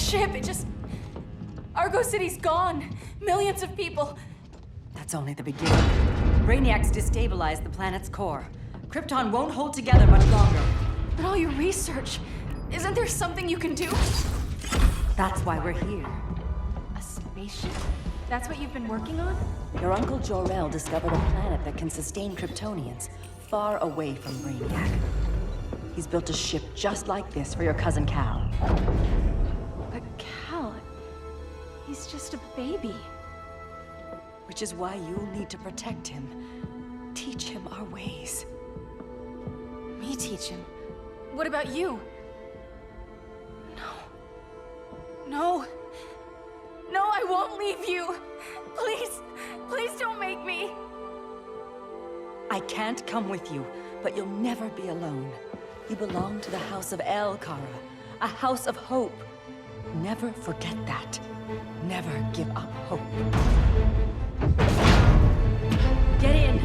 ship, Argo City's gone. Millions of people. That's only the beginning. Brainiac's destabilized the planet's core. Krypton won't hold together much longer. But all your research, isn't there something you can do? That's why we're here. A spaceship? That's what you've been working on? Your Uncle Jor-El discovered a planet that can sustain Kryptonians, far away from Brainiac. He's built a ship just like this for your cousin Cal. But Cal, he's just a baby. Which is why you'll need to protect him. Teach him our ways. Me teach him? What about you? No, I won't leave you. Please don't make me. I can't come with you, but you'll never be alone. You belong to the House of El, Kara, a house of hope. Never forget that. Never give up hope. Get in.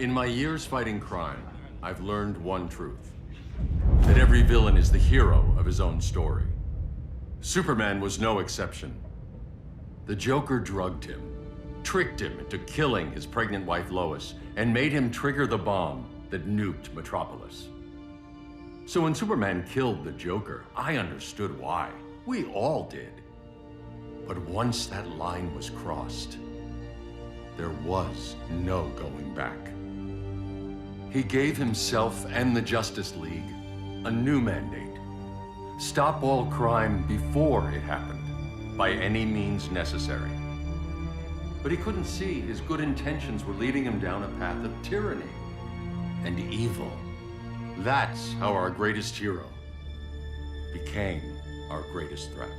In my years fighting crime, I've learned one truth. That every villain is the hero of his own story. Superman was no exception. The Joker drugged him, tricked him into killing his pregnant wife Lois, and made him trigger the bomb that nuked Metropolis. So when Superman killed the Joker, I understood why. We all did. But once that line was crossed, there was no going back. He gave himself and the Justice League a new mandate. Stop all crime before it happened, by any means necessary. But he couldn't see his good intentions were leading him down a path of tyranny and evil. That's how our greatest hero became our greatest threat.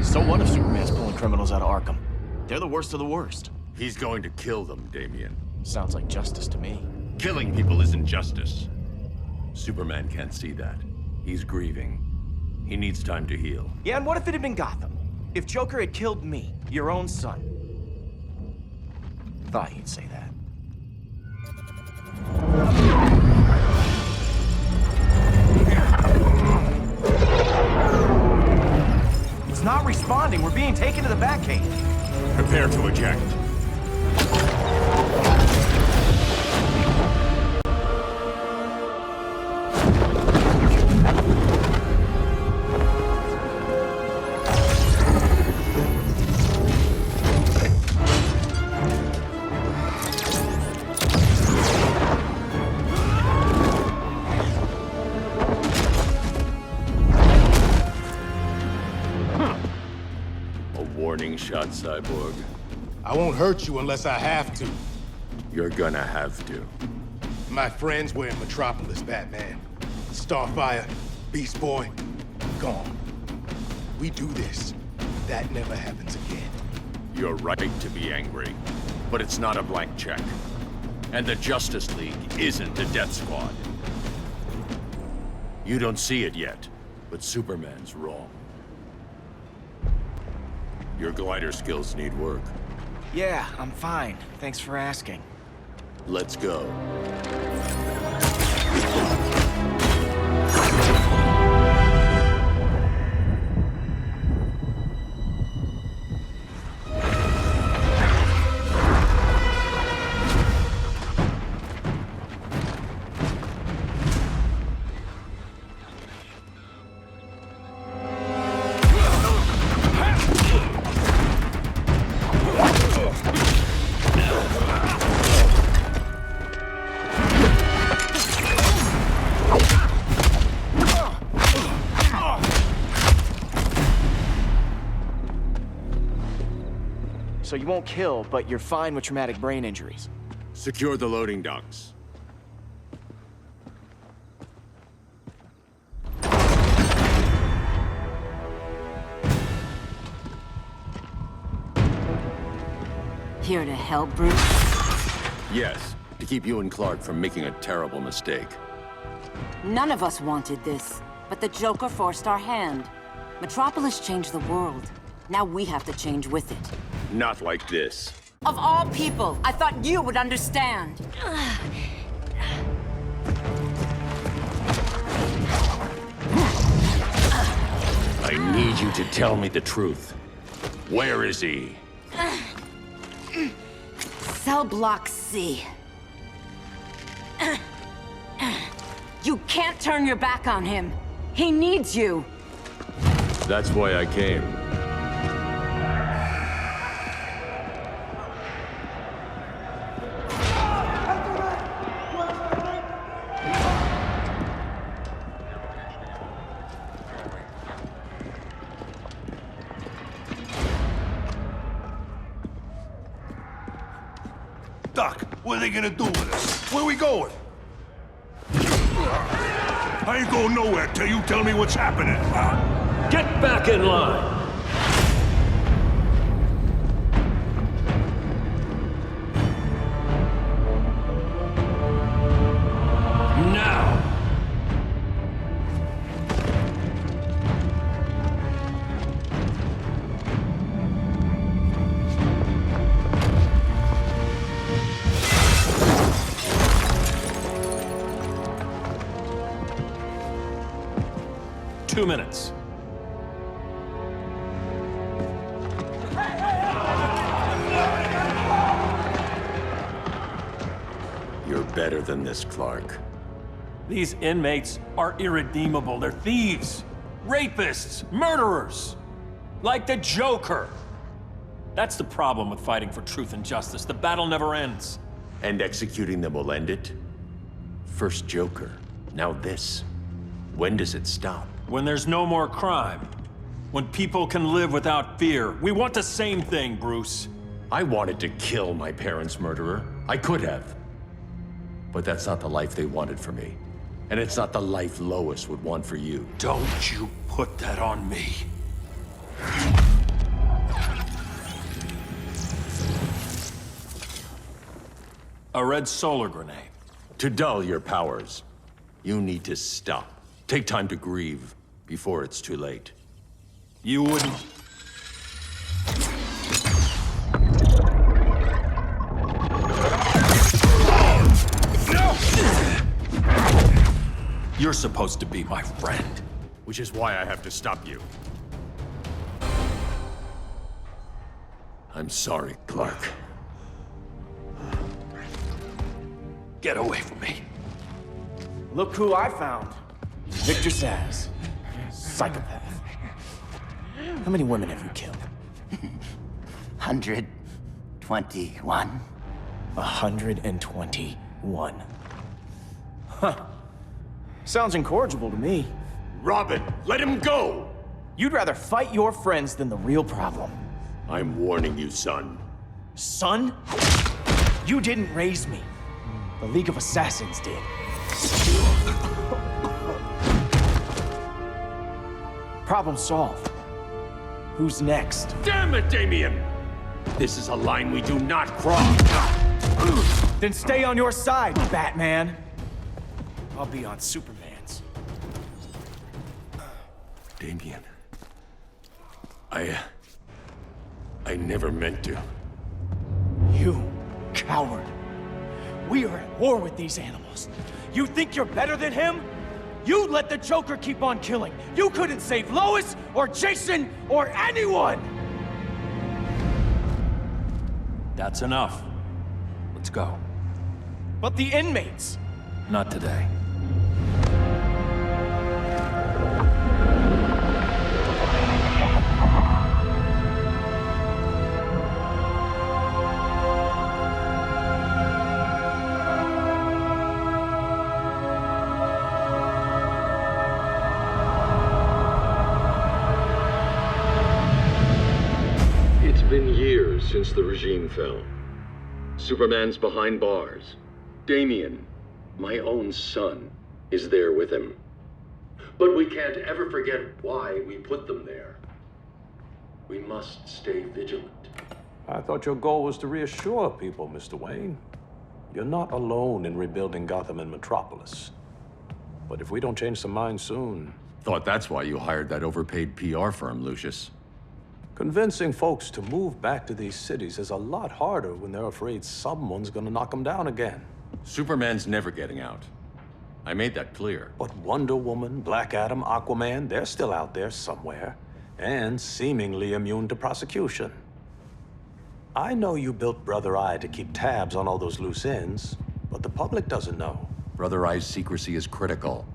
So what if Superman's pulling criminals out of Arkham? They're the worst of the worst. He's going to kill them, Damian. Sounds like justice to me. Killing people isn't justice. Superman can't see that. He's grieving. He needs time to heal. Yeah, and what if it had been Gotham? If Joker had killed me, your own son? Thought you'd say that. It's not responding. We're being taken to the Batcave. Prepare to eject. Warning shot, Cyborg. I won't hurt you unless I have to. You're gonna have to. My friends were in Metropolis, Batman. Starfire, Beast Boy, gone. We do this. That never happens again. You're right to be angry, but it's not a blank check. And the Justice League isn't a death squad. You don't see it yet, but Superman's wrong. Your glider skills need work. Yeah, I'm fine. Thanks for asking. Let's go. So you won't kill, but you're fine with traumatic brain injuries. Secure the loading docks. Here to help, Bruce? Yes, to keep you and Clark from making a terrible mistake. None of us wanted this, but the Joker forced our hand. Metropolis changed the world. Now we have to change with it. Not like this. Of all people, I thought you would understand. I need you to tell me the truth. Where is he? Cell Block C. You can't turn your back on him. He needs you. That's why I came. Doc, what are they gonna do with us? Where we going? I ain't going nowhere till you tell me what's happening. Get back in line! Now! 2 minutes. You're better than this, Clark. These inmates are irredeemable. They're thieves, rapists, murderers. Like the Joker. That's the problem with fighting for truth and justice. The battle never ends. And executing them will end it? First Joker, now this. When does it stop? When there's no more crime. When people can live without fear. We want the same thing, Bruce. I wanted to kill my parents' murderer. I could have. But that's not the life they wanted for me. And it's not the life Lois would want for you. Don't you put that on me. A red solar grenade. To dull your powers, you need to stop. Take time to grieve before it's too late. You wouldn't... You're supposed to be my friend. Which is why I have to stop you. I'm sorry, Clark. Get away from me. Look who I found. Victor Zsasz. Psychopath. How many women have you killed? 121. 121. Huh. Sounds incorrigible to me. Robin, let him go! You'd rather fight your friends than the real problem. I'm warning you, son. Son? You didn't raise me. The League of Assassins did. Problem solved. Who's next? Damn it, Damien! This is a line we do not cross. Then stay on your side, Batman. I'll be on Superman's. Damien. I never meant to. You coward. We are at war with these animals. You think you're better than him? You let the Joker keep on killing. You couldn't save Lois, or Jason, or anyone! That's enough. Let's go. But the inmates. Not today. It's been years since the regime fell. Superman's behind bars. Damian, my own son, is there with him. But we can't ever forget why we put them there. We must stay vigilant. I thought your goal was to reassure people, Mr. Wayne. You're not alone in rebuilding Gotham and Metropolis. But if we don't change some minds soon... Thought that's why you hired that overpaid PR firm, Lucius. Convincing folks to move back to these cities is a lot harder when they're afraid someone's gonna knock them down again. Superman's never getting out. I made that clear. But Wonder Woman, Black Adam, Aquaman, they're still out there somewhere. And seemingly immune to prosecution. I know you built Brother Eye to keep tabs on all those loose ends, but the public doesn't know. Brother Eye's secrecy is critical.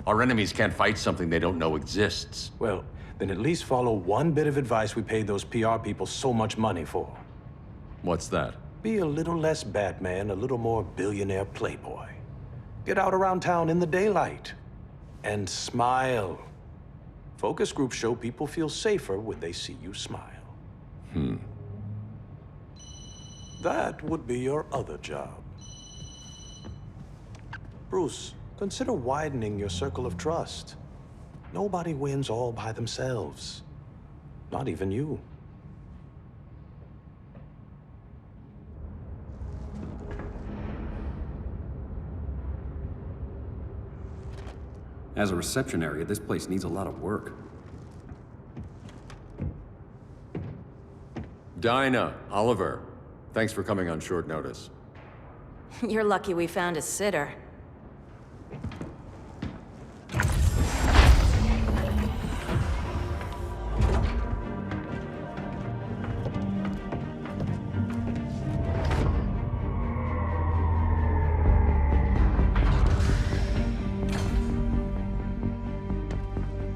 Our enemies can't fight something they don't know exists. Well, then at least follow one bit of advice we paid those PR people so much money for. What's that? Be a little less Batman, a little more billionaire playboy. Get out around town in the daylight. And smile. Focus groups show people feel safer when they see you smile. That would be your other job. Bruce, consider widening your circle of trust. Nobody wins all by themselves. Not even you. As a reception area, this place needs a lot of work. Dinah, Oliver, thanks for coming on short notice. You're lucky we found a sitter.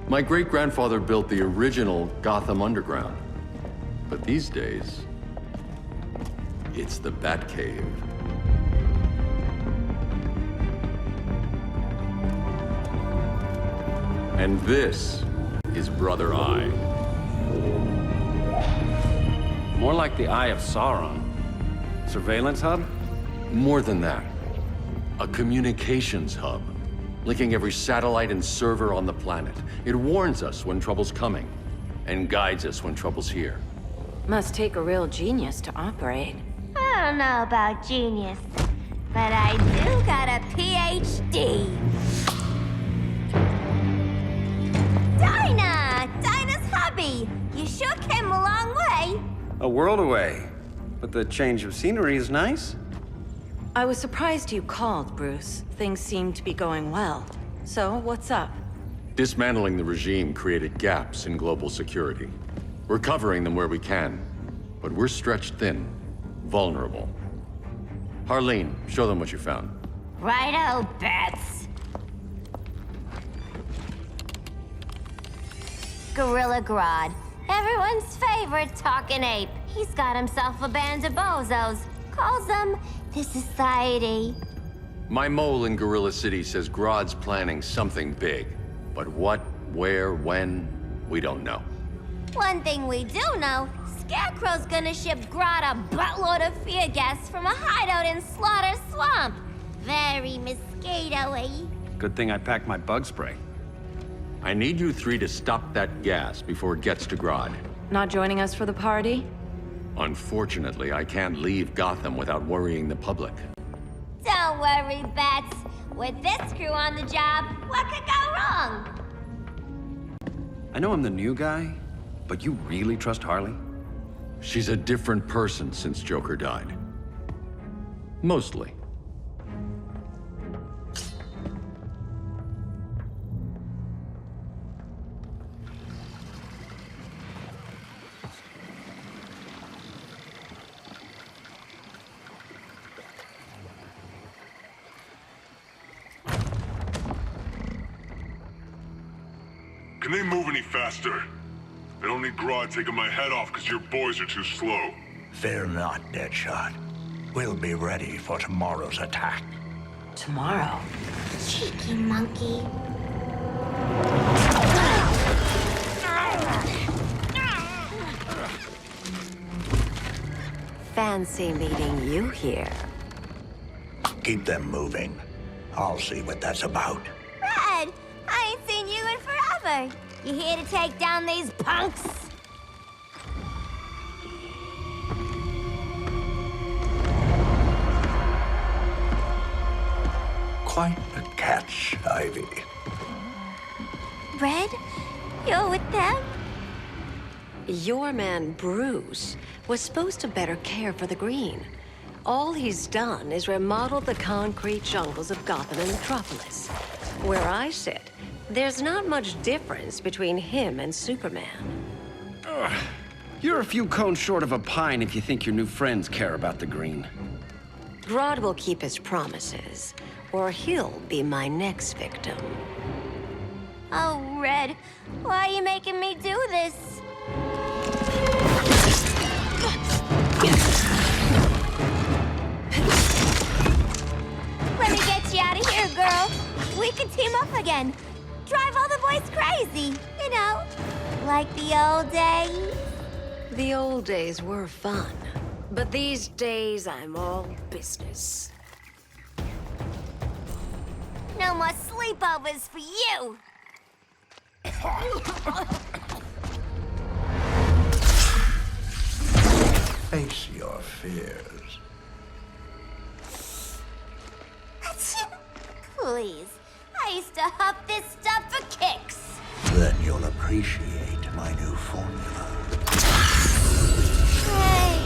My great-grandfather built the original Gotham Underground. But these days, it's the Batcave. And this is Brother Eye. More like the Eye of Sauron. Surveillance hub? More than that. A communications hub, linking every satellite and server on the planet. It warns us when trouble's coming, and guides us when trouble's here. Must take a real genius to operate. I don't know about genius, but I do got a PhD. Dinah's hubby. You sure came a long way. A world away. But the change of scenery is nice. I was surprised you called, Bruce. Things seem to be going well. So, what's up? Dismantling the regime created gaps in global security. We're covering them where we can, but we're stretched thin, vulnerable. Harleen, show them what you found. Righto, Bats. Gorilla Grodd. Everyone's favorite talking ape. He's got himself a band of bozos. Calls them the Society. My mole in Gorilla City says Grodd's planning something big. But what, where, when, we don't know. One thing we do know, Scarecrow's gonna ship Grodd a buttload of fear gas from a hideout in Slaughter Swamp. Very mosquito-y. Good thing I packed my bug spray. I need you three to stop that gas before it gets to Grodd. Not joining us for the party? Unfortunately, I can't leave Gotham without worrying the public. Don't worry, Bats. With this crew on the job, what could go wrong? I know I'm the new guy, but you really trust Harley? She's a different person since Joker died. Mostly. Can they move any faster? I don't need Grodd taking my head off because your boys are too slow. Fear not, Deadshot. We'll be ready for tomorrow's attack. Tomorrow? Cheeky monkey. fancy meeting you here. Keep them moving. I'll see what that's about. Red, I ain't seen you in forever. You here to take down these punks? Quite a catch, Ivy. Red, you're with them? Your man, Bruce, was supposed to better care for the Green. All he's done is remodel the concrete jungles of Gotham and Metropolis. Where I sit, there's not much difference between him and Superman. You're a few cones short of a pine if you think your new friends care about the Green. Grodd will keep his promises, or he'll be my next victim. Oh, Red, why are you making me do this? Let me get you out of here, girl. We can team up again. Drive all the boys crazy, you know, like the old days. The old days were fun, but these days I'm all business. No more sleepovers for you. Face your fears. Please, I used to huff this stuff for kicks. Then you'll appreciate my new formula. Hey.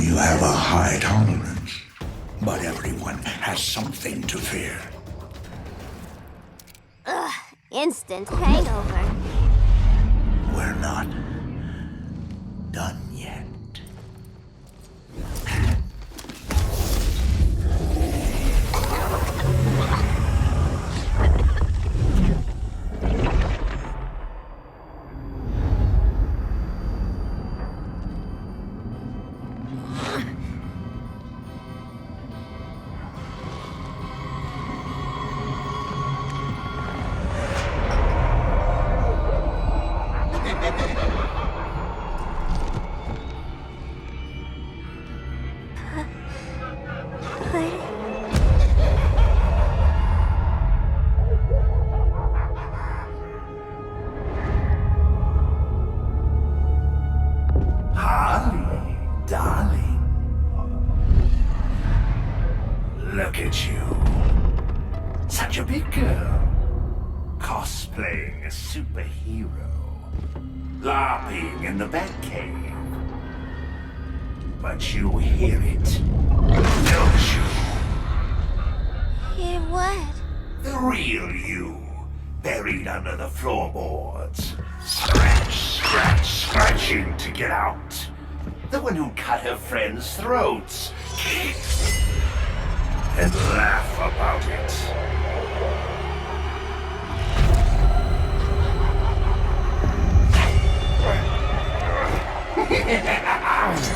You have a high tolerance, but everyone has something to fear. Ugh, instant hangover. We're not done yet. Harley, darling. Look at you. Such a big girl. Cosplaying a superhero. LARPing in the Batcave. But you hear it, don't you? Hear what? The real you, buried under the floorboards. Scratching to get out. The one who cut her friends' throats. And laugh about it.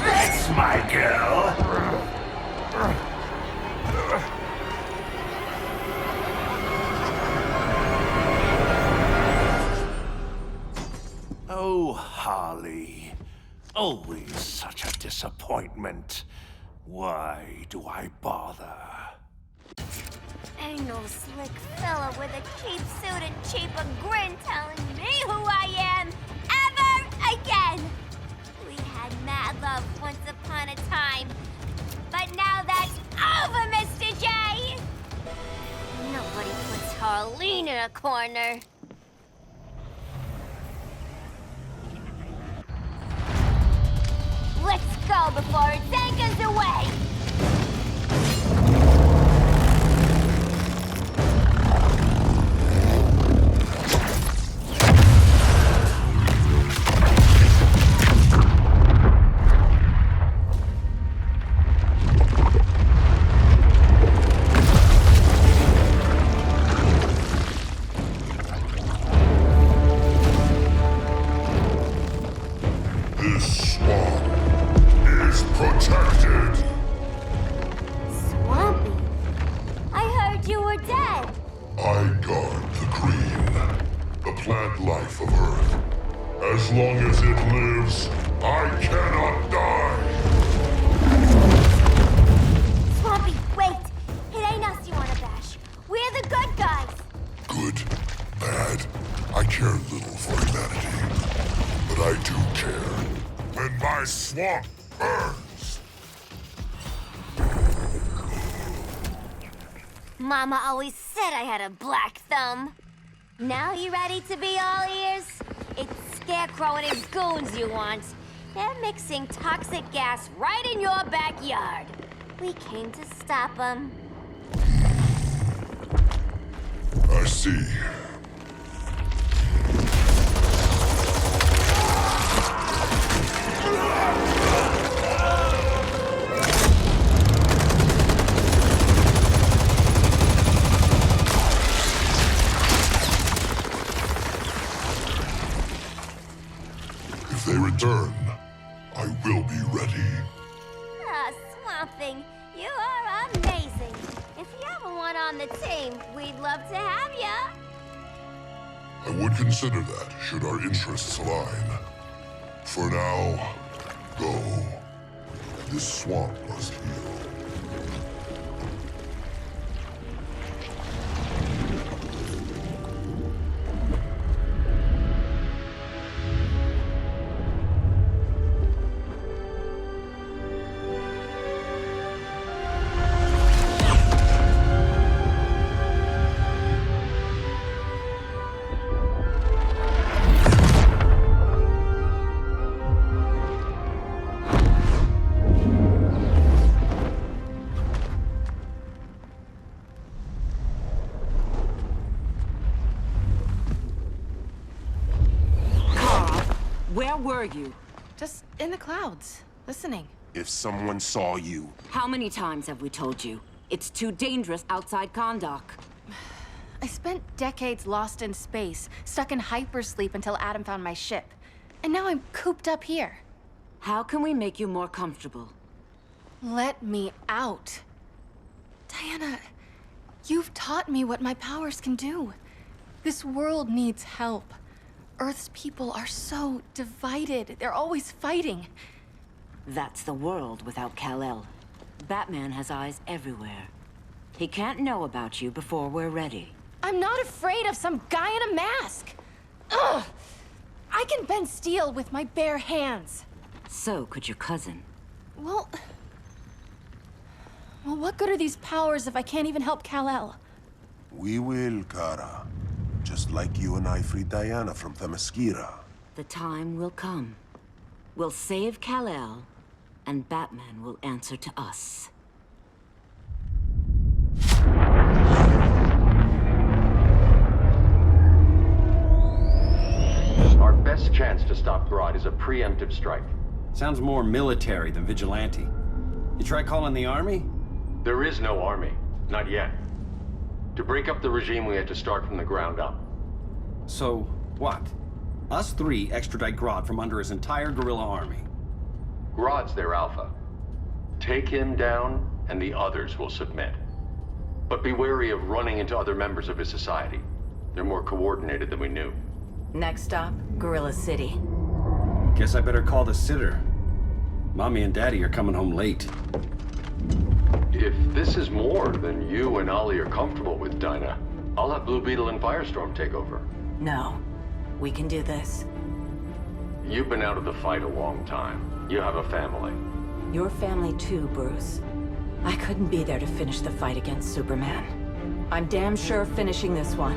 That's my girl. Oh, Harley. Always such a disappointment. Why do I bother? Ain't no slick fella with a cheap suit and cheaper grin telling me who I am ever again. We had mad love once upon a time, but now that's over, Mr. J. Nobody puts Harleen in a corner. Let's go before it anchors away! This swamp is protected. Swampy? were dead. I guard the green, the plant life of Earth. As long as it lives, I cannot die! Swampy, wait! It ain't us you wanna bash. We're the good guys! Good, bad, I care little for humanity. But I do care when my swamp burns! Mama always said I had a black thumb. Now you ready to be all ears? It's Scarecrow and his goons you want. They're mixing toxic gas right in your backyard. We came to stop them. I see. If they return, I will be ready. Ah, Swamp Thing, you are amazing. If you ever want on the team, we'd love to have ya. I would consider that, should our interests align. For now, go. This swamp must heal. Where were you? Just in the clouds, listening. If someone saw you... How many times have we told you? It's too dangerous outside Kahndaq. I spent decades lost in space, stuck in hypersleep until Adam found my ship. And now I'm cooped up here. How can we make you more comfortable? Let me out. Diana, you've taught me what my powers can do. This world needs help. Earth's people are so divided. They're always fighting. That's the world without Kal-El. Batman has eyes everywhere. He can't know about you before we're ready. I'm not afraid of some guy in a mask. Ugh! I can bend steel with my bare hands. So could your cousin. Well, what good are these powers if I can't even help Kal-El? We will, Kara. Just like you and I freed Diana from Themyscira. The time will come. We'll save Kal-El, and Batman will answer to us. Our best chance to stop Grodd is a preemptive strike. Sounds more military than vigilante. You try calling the army? There is no army. Not yet. To break up the regime, we had to start from the ground up. So, what? Us three extradite Grodd from under his entire guerrilla army. Grodd's their alpha. Take him down, and the others will submit. But be wary of running into other members of his society. They're more coordinated than we knew. Next stop, Gorilla City. Guess I better call the sitter. Mommy and Daddy are coming home late. If this is more than you and Ollie are comfortable with, Dinah, I'll have Blue Beetle and Firestorm take over. No. We can do this. You've been out of the fight a long time. You have a family. Your family too, Bruce. I couldn't be there to finish the fight against Superman. I'm damn sure finishing this one.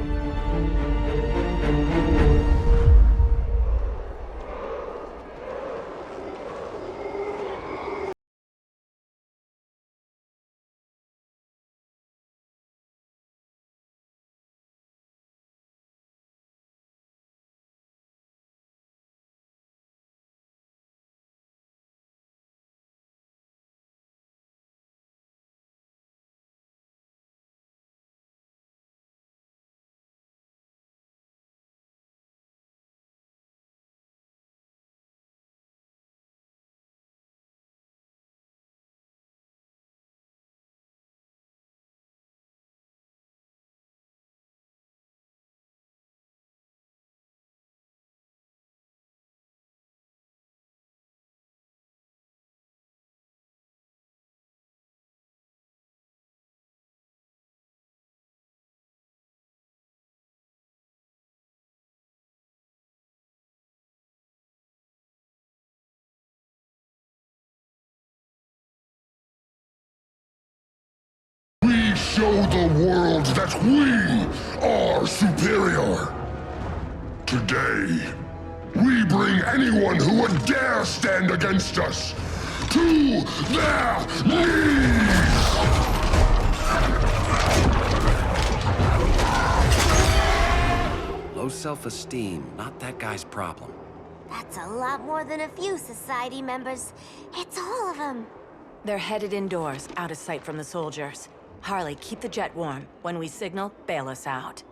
We show the world that we are superior. Today, we bring anyone who would dare stand against us to their knees! Low self-esteem, not that guy's problem. That's a lot more than a few Society members. It's all of them. They're headed indoors, out of sight from the soldiers. Harley, keep the jet warm. When we signal, bail us out.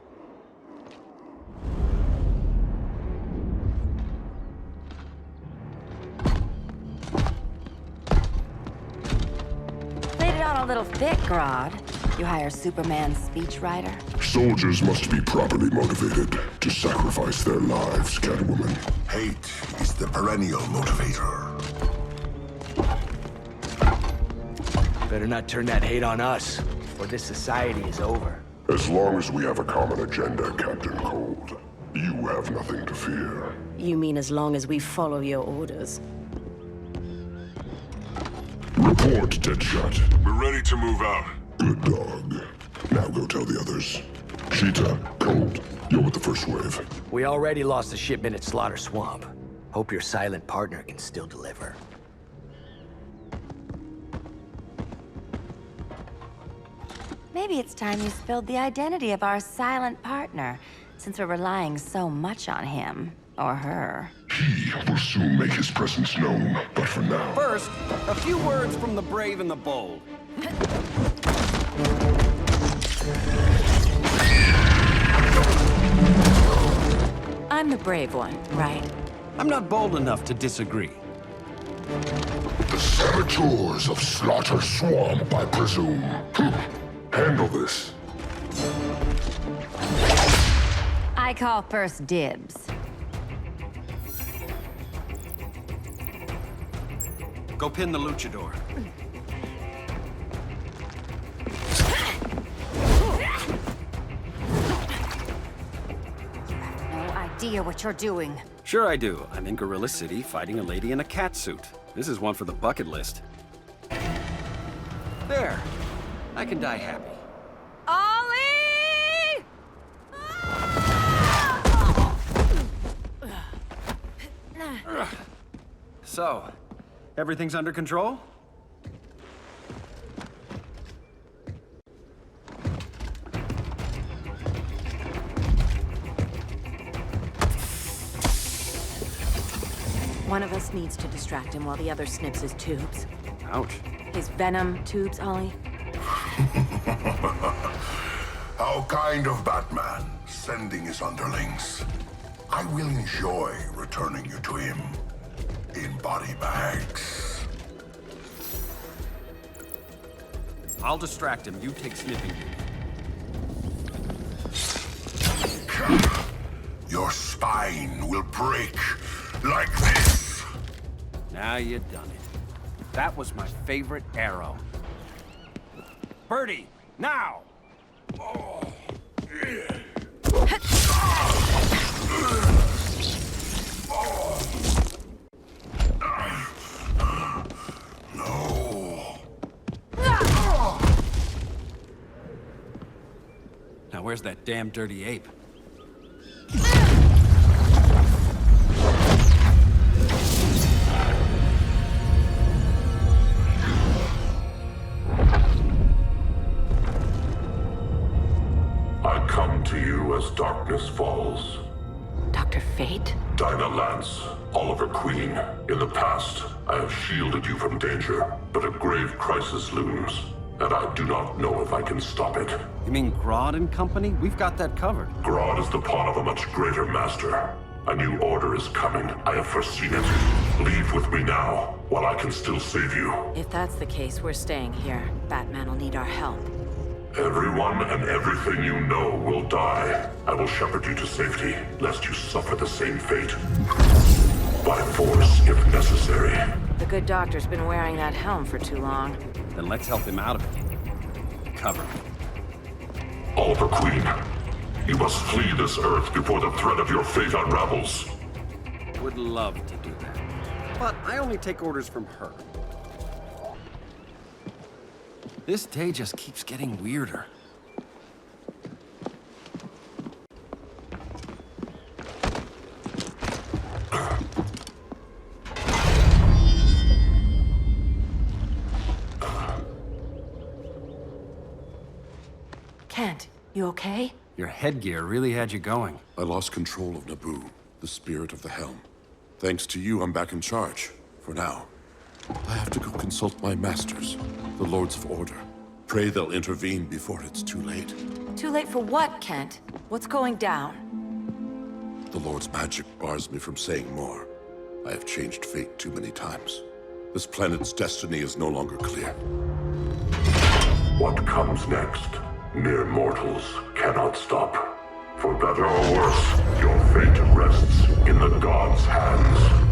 Played it on a little thick, Grodd. You hire Superman's speechwriter? Soldiers must be properly motivated to sacrifice their lives, Catwoman. Hate is the perennial motivator. Better not turn that hate on us, or this society is over. As long as we have a common agenda, Captain Cold, you have nothing to fear. You mean as long as we follow your orders? Report, Deadshot. We're ready to move out. Good dog. Now go tell the others. Cheetah, Cold, you're with the first wave. We already lost a shipment at Slaughter Swamp. Hope your silent partner can still deliver. Maybe it's time you spilled the identity of our silent partner, since we're relying so much on him. Or her. He will soon make his presence known, but for now... First, a few words from the brave and the bold. I'm the brave one, right? I'm not bold enough to disagree. The saboteurs of Slaughter Swamp, I presume. Handle this. I call first dibs. Go pin the luchador. No idea what you're doing. Sure I do. I'm in Gorilla City fighting a lady in a cat suit. This is one for the bucket list. There. I can die happy. Ollie! So, everything's under control? One of us needs to distract him while the other snips his tubes. Ouch. His venom tubes, Ollie. How kind of Batman, sending his underlings. I will enjoy returning you to him in body bags. I'll distract him. You take sniffing duty. Your spine will break like this. Now you done it. That was my favorite arrow. Birdie, now! No. Now where's that damn dirty ape? I come to you as darkness falls. Dr. Fate? Dinah Lance, Oliver Queen. In the past, I have shielded you from danger, but a grave crisis looms, and I do not know if I can stop it. You mean Grodd and company? We've got that covered. Grodd is the pawn of a much greater master. A new order is coming. I have foreseen it. Leave with me now, while I can still save you. If that's the case, we're staying here. Batman will need our help. Everyone and everything you know will die. I will shepherd you to safety, lest you suffer the same fate. By force, if necessary. The good doctor's been wearing that helm for too long. Then let's help him out of it. Cover me. Oliver Queen, you must flee this Earth before the threat of your fate unravels. Would love to do that. But I only take orders from her. This day just keeps getting weirder. Kent, you okay? Your headgear really had you going. I lost control of Naboo, the spirit of the helm. Thanks to you, I'm back in charge. For now. I have to go consult my masters, the Lords of Order. Pray they'll intervene before it's too late. Too late for what, Kent? What's going down? The Lord's magic bars me from saying more. I have changed fate too many times. This planet's destiny is no longer clear. What comes next? Mere mortals cannot stop. For better or worse, your fate rests in the gods' hands.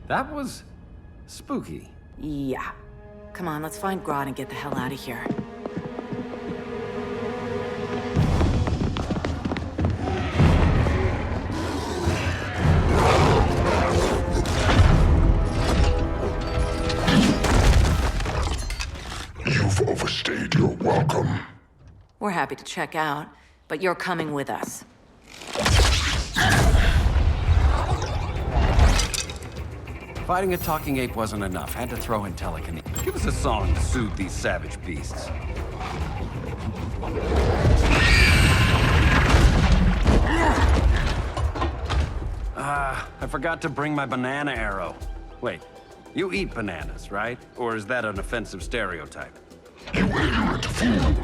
That was spooky. Yeah. Come on, let's find Grodd and get the hell out of here. You've overstayed your welcome. We're happy to check out, but you're coming with us. Fighting a talking ape wasn't enough. Had to throw in telekinesis. Give us a song to soothe these savage beasts. I forgot to bring my banana arrow. Wait, you eat bananas, right? Or is that an offensive stereotype? You ignorant fool!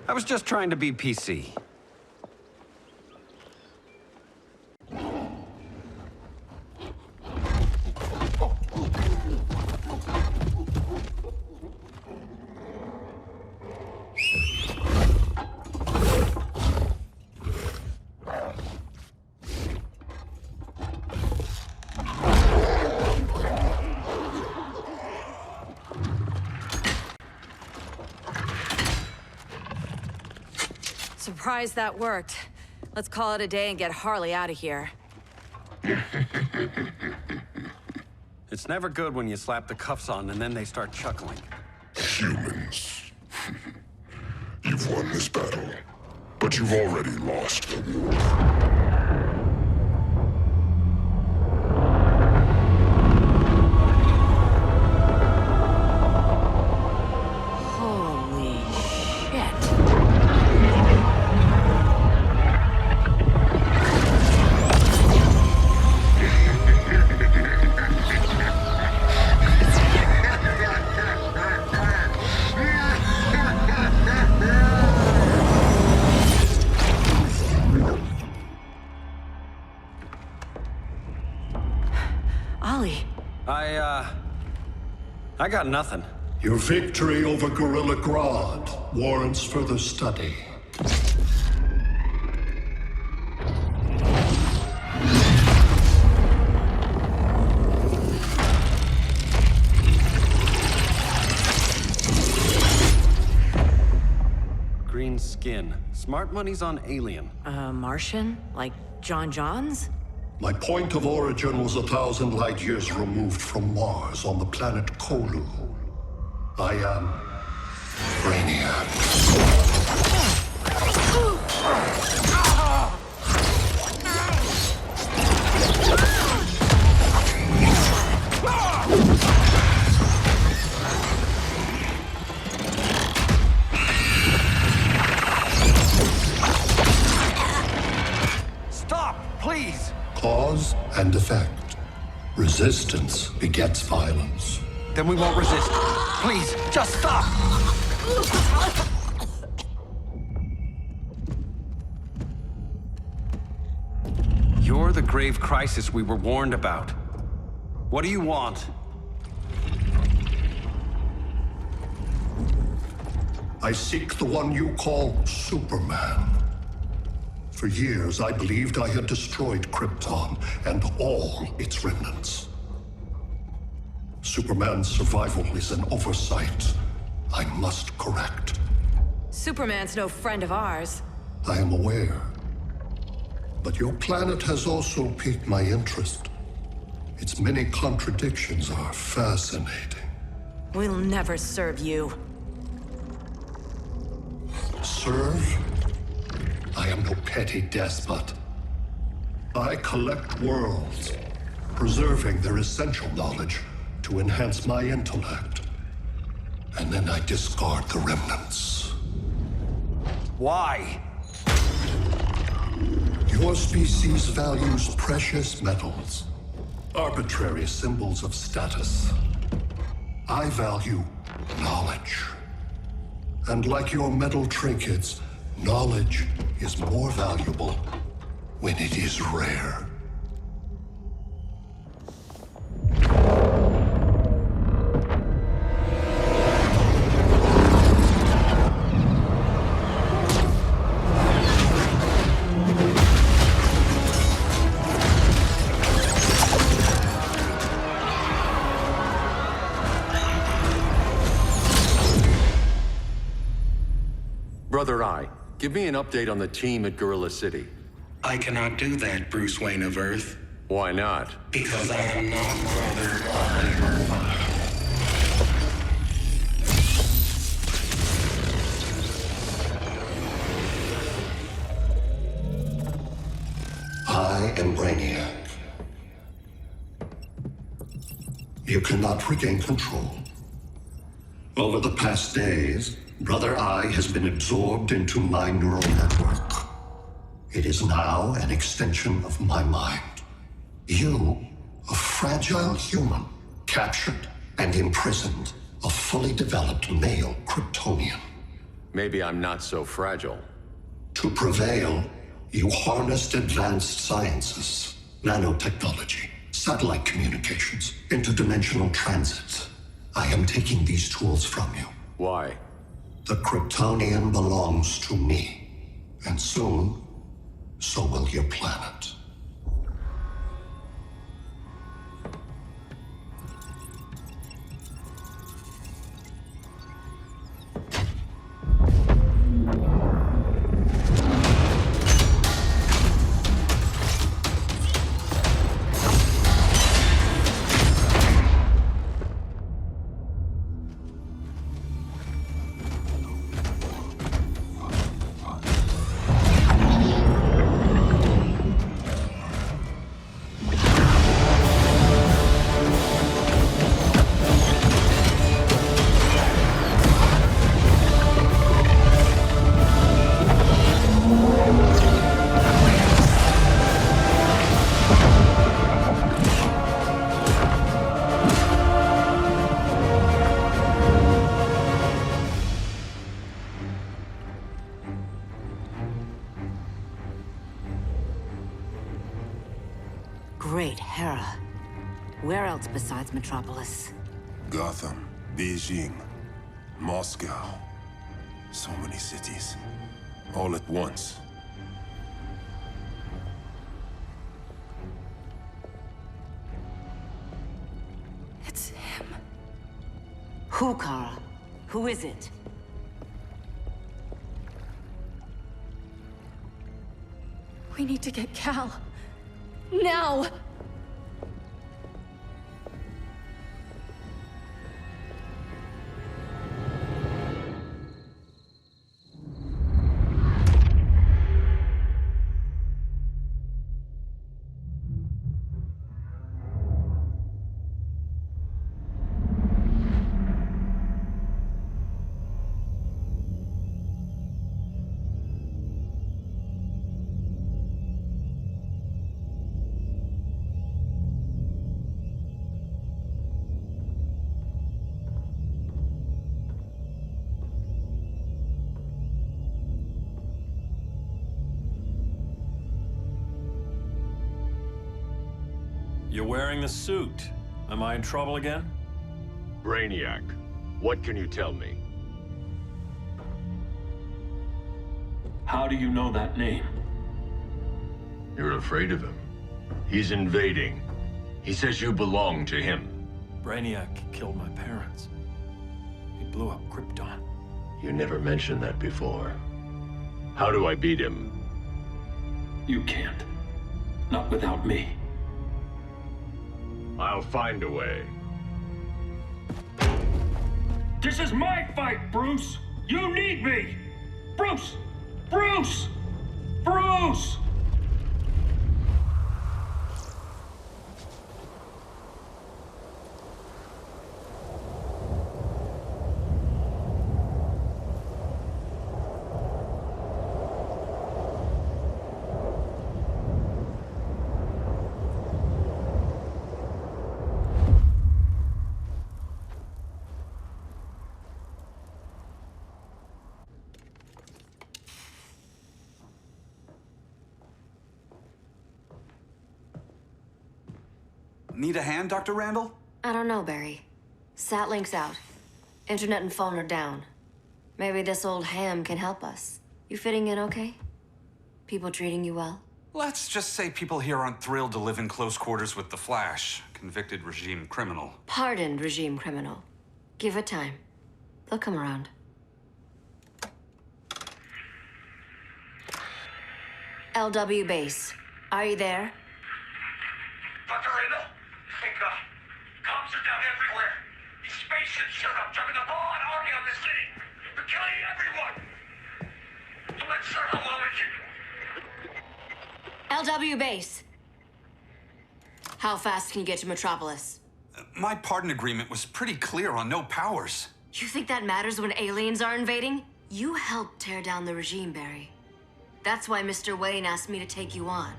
I was just trying to be PC. Surprised that worked. Let's call it a day and get Harley out of here. It's never good when you slap the cuffs on and then they start chuckling. Humans. You've won this battle, but you've already lost the war. I got nothing. Your victory over Gorilla Grodd warrants further study. Green skin. Smart money's on alien. Martian? Like John Johns? My point of origin was 1,000 light years removed from Mars on the planet Kolu. I am Brainiac. Stop, please! Cause and effect. Resistance begets violence. Then we won't resist. Please, just stop! You're the grave crisis we were warned about. What do you want? I seek the one you call Superman. For years, I believed I had destroyed Krypton and all its remnants. Superman's survival is an oversight I must correct. Superman's no friend of ours. I am aware. But your planet has also piqued my interest. Its many contradictions are fascinating. We'll never serve you. Serve? I am no petty despot. I collect worlds, preserving their essential knowledge to enhance my intellect. And then I discard the remnants. Why? Your species values precious metals, arbitrary symbols of status. I value knowledge. And like your metal trinkets, knowledge is more valuable when it is rare. Brother Eye, give me an update on the team at Gorilla City. I cannot do that, Bruce Wayne of Earth. Why not? Because I am not Brother Eye. I am Brainiac. You cannot regain control. Over the past days, Brother Eye has been absorbed into my neural network. It is now an extension of my mind. You, a fragile human, captured and imprisoned a fully developed male Kryptonian. Maybe I'm not so fragile. To prevail, you harnessed advanced sciences, nanotechnology, satellite communications, interdimensional transit. I am taking these tools from you. Why? The Kryptonian belongs to me. And soon, so will your planet. Great Hera. Where else besides Metropolis? Gotham, Beijing, Moscow. So many cities. All at once. It's him. Who, Kara? Who is it? We need to get Cal. Now! You're wearing the suit. Am I in trouble again? Brainiac, what can you tell me? How do you know that name? You're afraid of him. He's invading. He says you belong to him. Brainiac killed my parents. He blew up Krypton. You never mentioned that before. How do I beat him? You can't. Not without me. I'll find a way. This is my fight, Bruce! You need me! Bruce! Bruce! Bruce! Need a hand, Dr. Randall? I don't know, Barry. Satlink's out. Internet and phone are down. Maybe this old ham can help us. You fitting in okay? People treating you well? Let's just say people here aren't thrilled to live in close quarters with the Flash, convicted regime criminal. Pardoned regime criminal. Give it time. They'll come around. LW base. Are you there? Dr. Randall? Cops are down everywhere. These spaceships showed up, driving a ball and army on this city. They're killing everyone. I'm not sure how long we can... LW base. How fast can you get to Metropolis? My pardon agreement was pretty clear on no powers. You think that matters when aliens are invading? You helped tear down the regime, Barry. That's why Mr. Wayne asked me to take you on.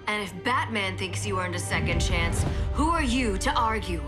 And if Batman thinks you earned a second chance, who are you to argue?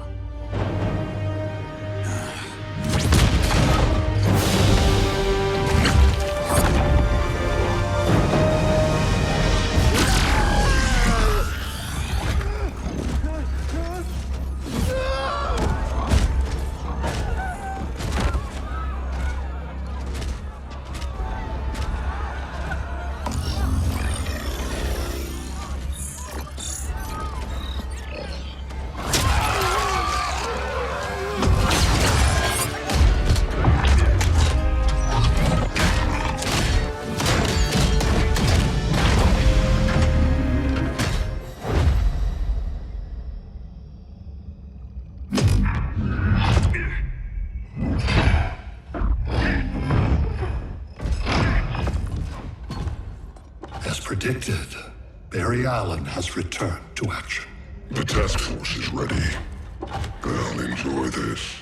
Predicted, Barry Allen has returned to action. The task force is ready. I'll enjoy this.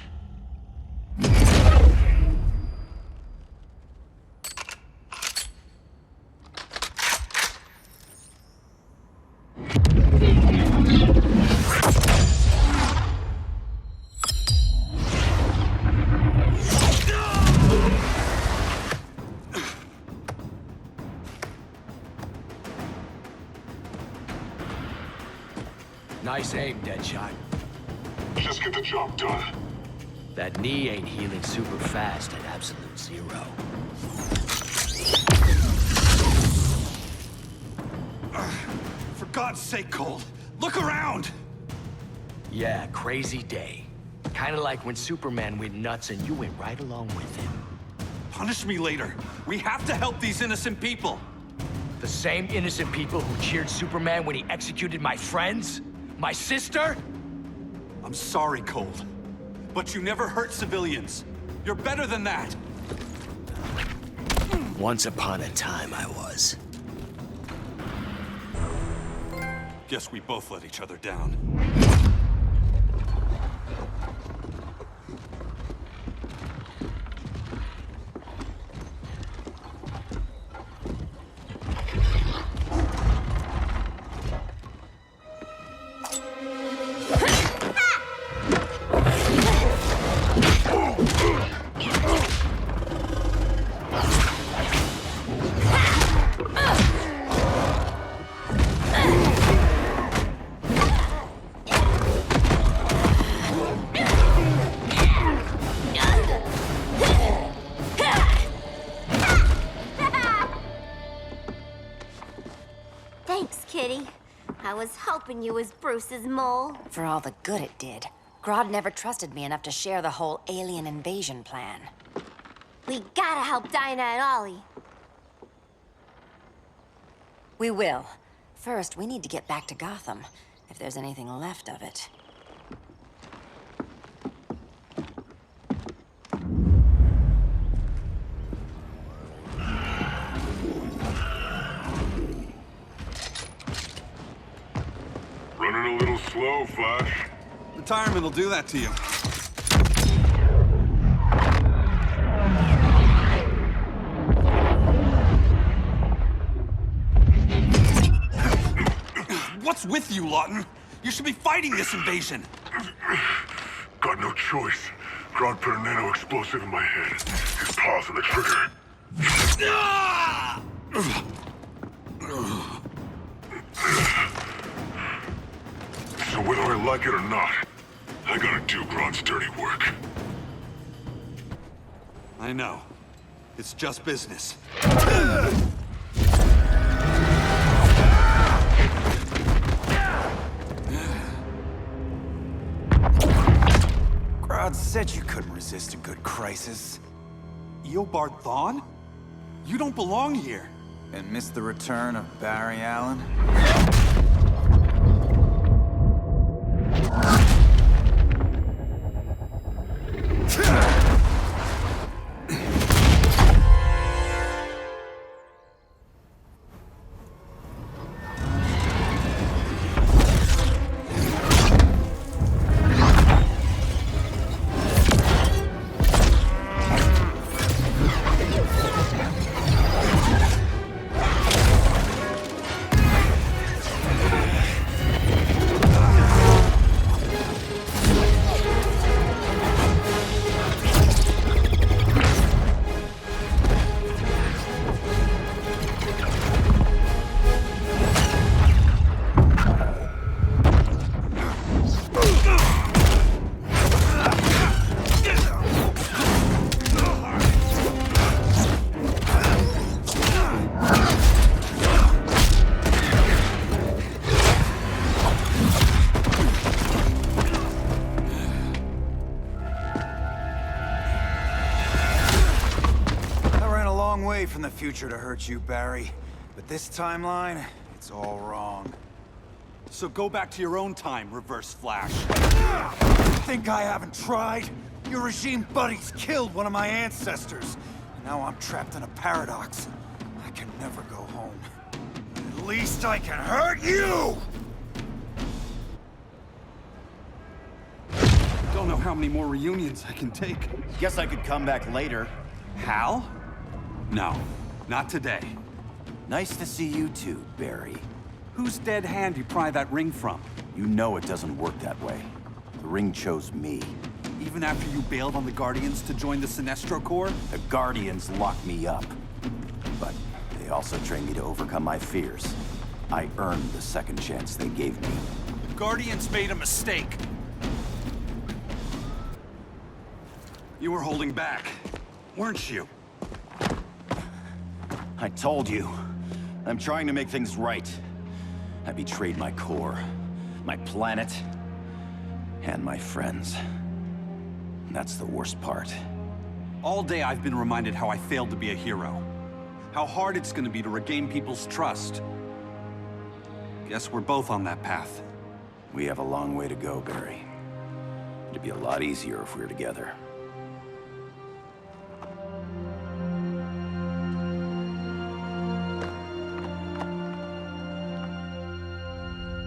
Nice aim, Deadshot. Just get the job done. That knee ain't healing super fast at absolute zero. For God's sake, Cole, look around! Yeah, crazy day. Kinda like when Superman went nuts and you went right along with him. Punish me later. We have to help these innocent people. The same innocent people who cheered Superman when he executed my friends? My sister? I'm sorry, Cole, but you never hurt civilians. You're better than that. Once upon a time, I was. Guess we both let each other down. Thanks, Kitty. I was hoping you was Bruce's mole. For all the good it did. Grodd never trusted me enough to share the whole alien invasion plan. We gotta help Dinah and Ollie. We will. First, we need to get back to Gotham, if there's anything left of it. Running a little slow, Flash. Retirement will do that to you. What's with you, Lawton? You should be fighting this invasion. Got no choice. Grodd put a nano explosive in my head. His paws on the trigger. So whether I like it or not, I gotta do Grodd's dirty work. I know. It's just business. Grodd said you couldn't resist a good crisis. Eobard Thawne? You don't belong here. And miss the return of Barry Allen? From the future to hurt you, Barry. But this timeline, it's all wrong. So go back to your own time, Reverse Flash. Think I haven't tried? Your regime buddies killed one of my ancestors. And now I'm trapped in a paradox. I can never go home. At least I can hurt you! Don't know how many more reunions I can take. Guess I could come back later. Hal? No, not today. Nice to see you too, Barry. Whose dead hand you pry that ring from? You know it doesn't work that way. The ring chose me. Even after you bailed on the Guardians to join the Sinestro Corps? The Guardians locked me up. But they also trained me to overcome my fears. I earned the second chance they gave me. The Guardians made a mistake. You were holding back, weren't you? I told you. I'm trying to make things right. I betrayed my core, my planet, and my friends. And that's the worst part. All day I've been reminded how I failed to be a hero. How hard it's gonna be to regain people's trust. Guess we're both on that path. We have a long way to go, Barry. It'd be a lot easier if we were together.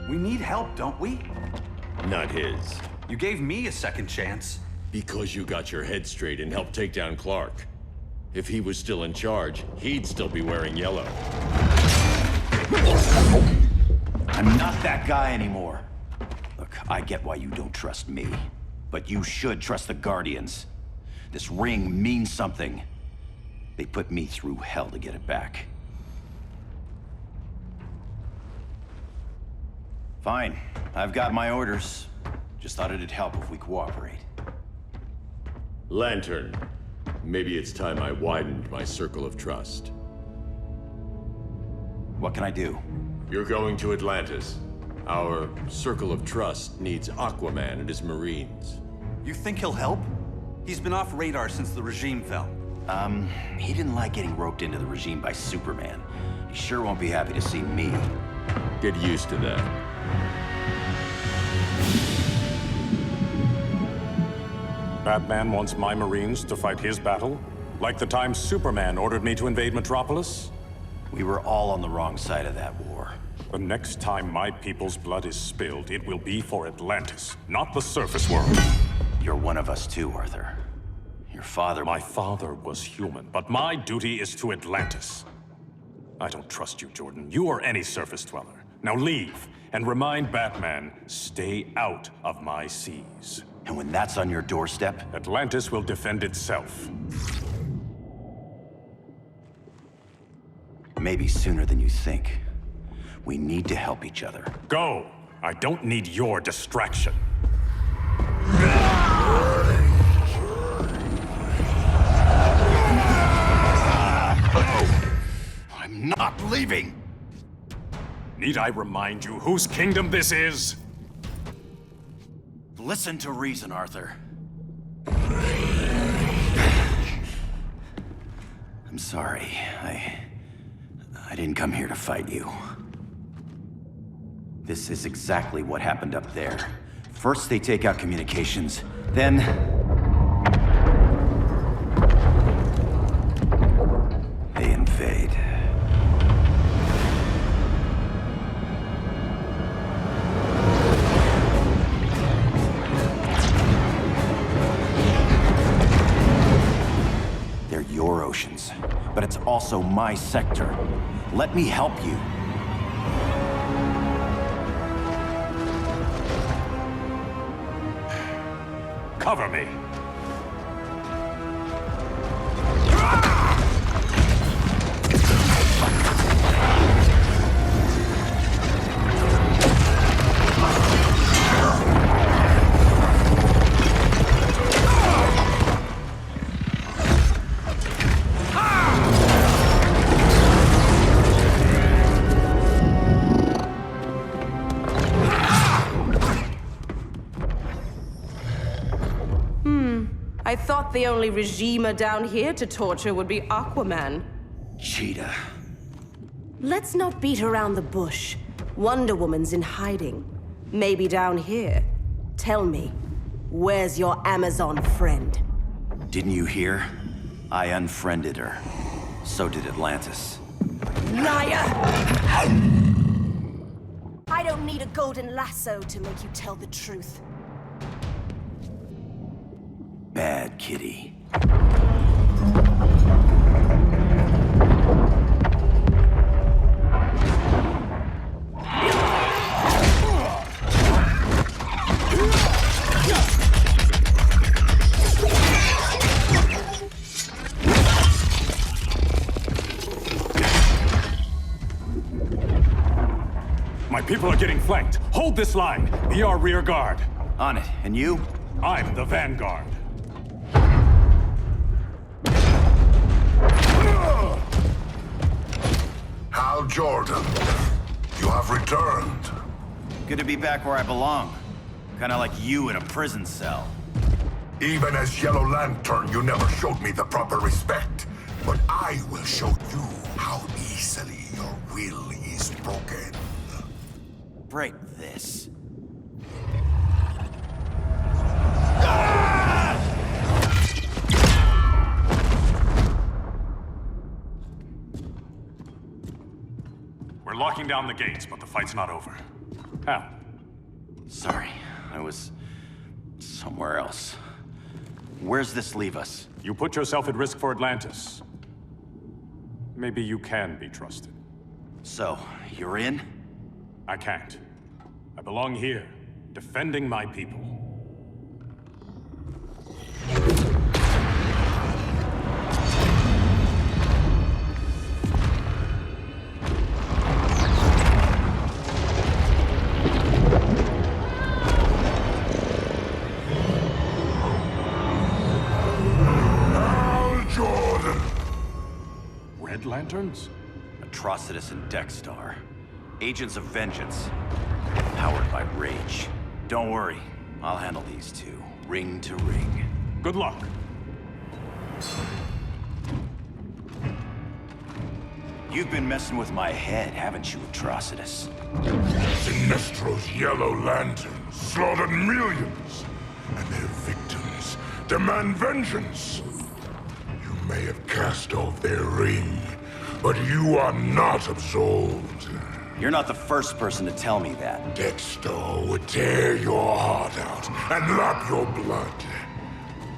We need help, don't we? Not his. You gave me a second chance. Because you got your head straight and helped take down Clark. If he was still in charge, he'd still be wearing yellow. I'm not that guy anymore. Look, I get why you don't trust me. But you should trust the Guardians. This ring means something. They put me through hell to get it back. Fine. I've got my orders. Just thought it'd help if we cooperate. Lantern. Maybe it's time I widened my circle of trust. What can I do? You're going to Atlantis. Our circle of trust needs Aquaman and his Marines. You think he'll help? He's been off radar since the regime fell. He didn't like getting roped into the regime by Superman. He sure won't be happy to see me. Get used to that. Batman wants my Marines to fight his battle? Like the time Superman ordered me to invade Metropolis? We were all on the wrong side of that war. The next time my people's blood is spilled, it will be for Atlantis, not the surface world. You're one of us too, Arthur. Your father... My father was human, but my duty is to Atlantis. I don't trust you, Jordan. You or any surface dweller. Now leave, and remind Batman, stay out of my seas. And when that's on your doorstep? Atlantis will defend itself. Maybe sooner than you think. We need to help each other. Go! I don't need your distraction. I'm not leaving! Need I remind you whose kingdom this is? Listen to reason, Arthur. I'm sorry. I didn't come here to fight you. This is exactly what happened up there. First they take out communications, then... they invade. They're your oceans, but it's also my sector. Let me help you. Cover me. I thought the only regimer down here to torture would be Aquaman. Cheetah. Let's not beat around the bush. Wonder Woman's in hiding. Maybe down here. Tell me, where's your Amazon friend? Didn't you hear? I unfriended her. So did Atlantis. Liar! I don't need a golden lasso to make you tell the truth. Bad kitty. My people are getting flanked. Hold this line. Be our rear guard. On it. And you? I'm the vanguard. Hal Jordan, you have returned. Good to be back where I belong. Kinda like you in a prison cell. Even as Yellow Lantern, you never showed me the proper respect. But I will show you how easily your will is broken. Break this. We're locking down the gates, but the fight's not over. Hal. Sorry, I was somewhere else. Where's this leave us? You put yourself at risk for Atlantis. Maybe you can be trusted. So, you're in? I can't. I belong here, defending my people. Red Lanterns? Atrocitus and Dexstar. Agents of Vengeance. Powered by rage. Don't worry, I'll handle these two, ring to ring. Good luck. You've been messing with my head, haven't you, Atrocitus? Sinestro's Yellow Lanterns slaughtered millions, and their victims demand vengeance. You may have cast off their ring, but you are not absolved. You're not the first person to tell me that. Dexter would tear your heart out and lap your blood.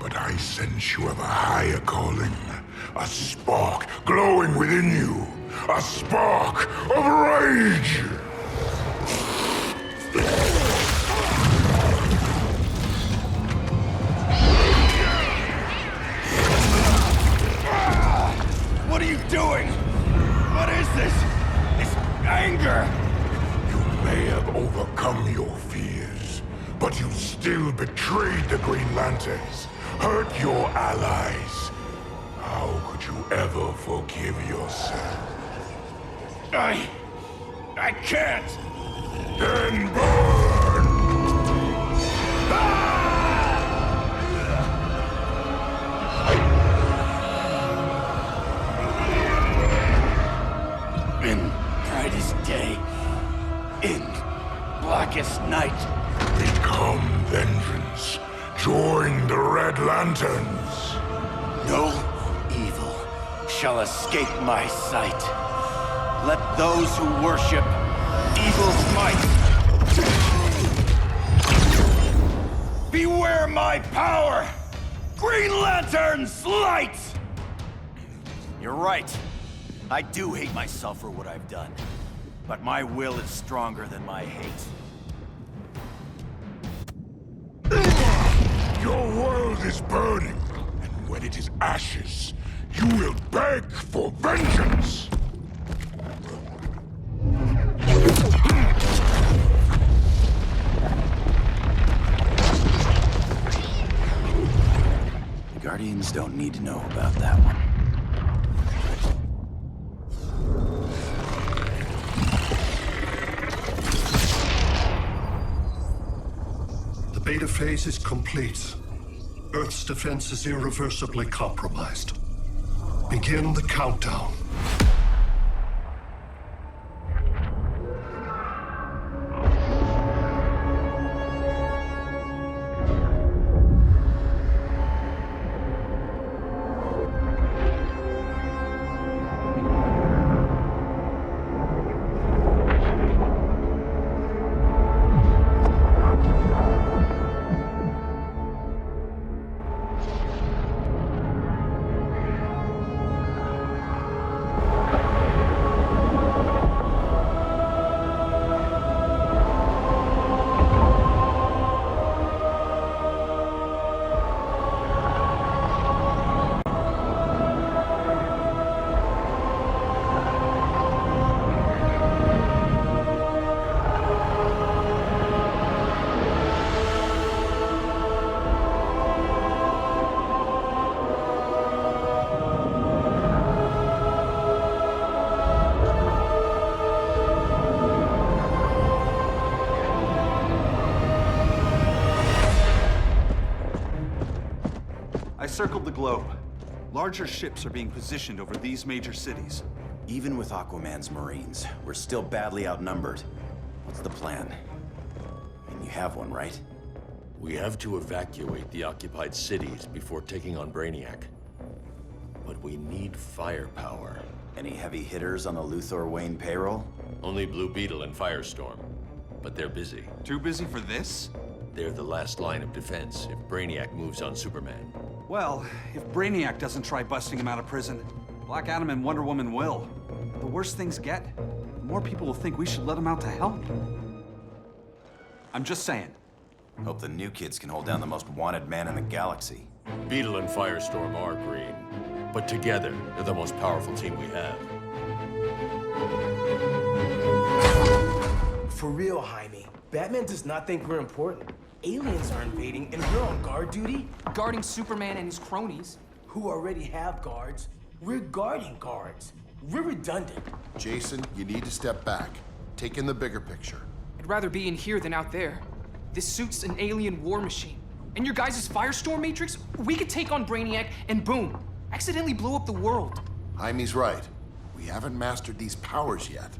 But I sense you have a higher calling. A spark glowing within you. A spark of rage! What are you doing? What is this? This anger! You may have overcome your fears, but you still betrayed the Green Lanterns, hurt your allies. How could you ever forgive yourself? I can't! Then burn! In brightest day, in blackest night. Become vengeance. Join the Red Lanterns. No evil shall escape my sight. Let those who worship evil's might beware my power! Green Lantern's light! You're right. I do hate myself for what I've done. But my will is stronger than my hate. Your world is burning, and when it is ashes, you will beg for vengeance! The Guardians don't need to know about that one. The beta phase is complete. Earth's defense is irreversibly compromised. Begin the countdown. I circled the globe. Larger ships are being positioned over these major cities. Even with Aquaman's Marines, we're still badly outnumbered. What's the plan? And you have one, right? We have to evacuate the occupied cities before taking on Brainiac. But we need firepower. Any heavy hitters on the Luthor Wayne payroll? Only Blue Beetle and Firestorm. But they're busy. Too busy for this? They're the last line of defense if Brainiac moves on Superman. Well, if Brainiac doesn't try busting him out of prison, Black Adam and Wonder Woman will. The worse things get, the more people will think we should let him out to help. I'm just saying. Hope the new kids can hold down the most wanted man in the galaxy. Beetle and Firestorm are green, but together, they're the most powerful team we have. For real, Jaime. Batman does not think we're important. Aliens are invading, and we're on guard duty? Guarding Superman and his cronies. Who already have guards. We're guarding guards. We're redundant. Jason, you need to step back. Take in the bigger picture. I'd rather be in here than out there. This suit's an alien war machine. And your guys' Firestorm Matrix, we could take on Brainiac and boom, accidentally blow up the world. Jaime's right. We haven't mastered these powers yet.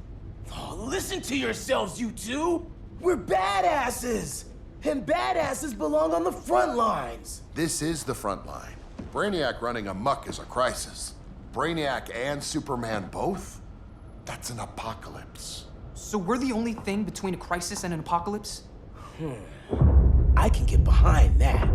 Oh, listen to yourselves, you two! We're badasses! And badasses belong on the front lines! This is the front line. Brainiac running amok is a crisis. Brainiac and Superman both? That's an apocalypse. So we're the only thing between a crisis and an apocalypse? I can get behind that.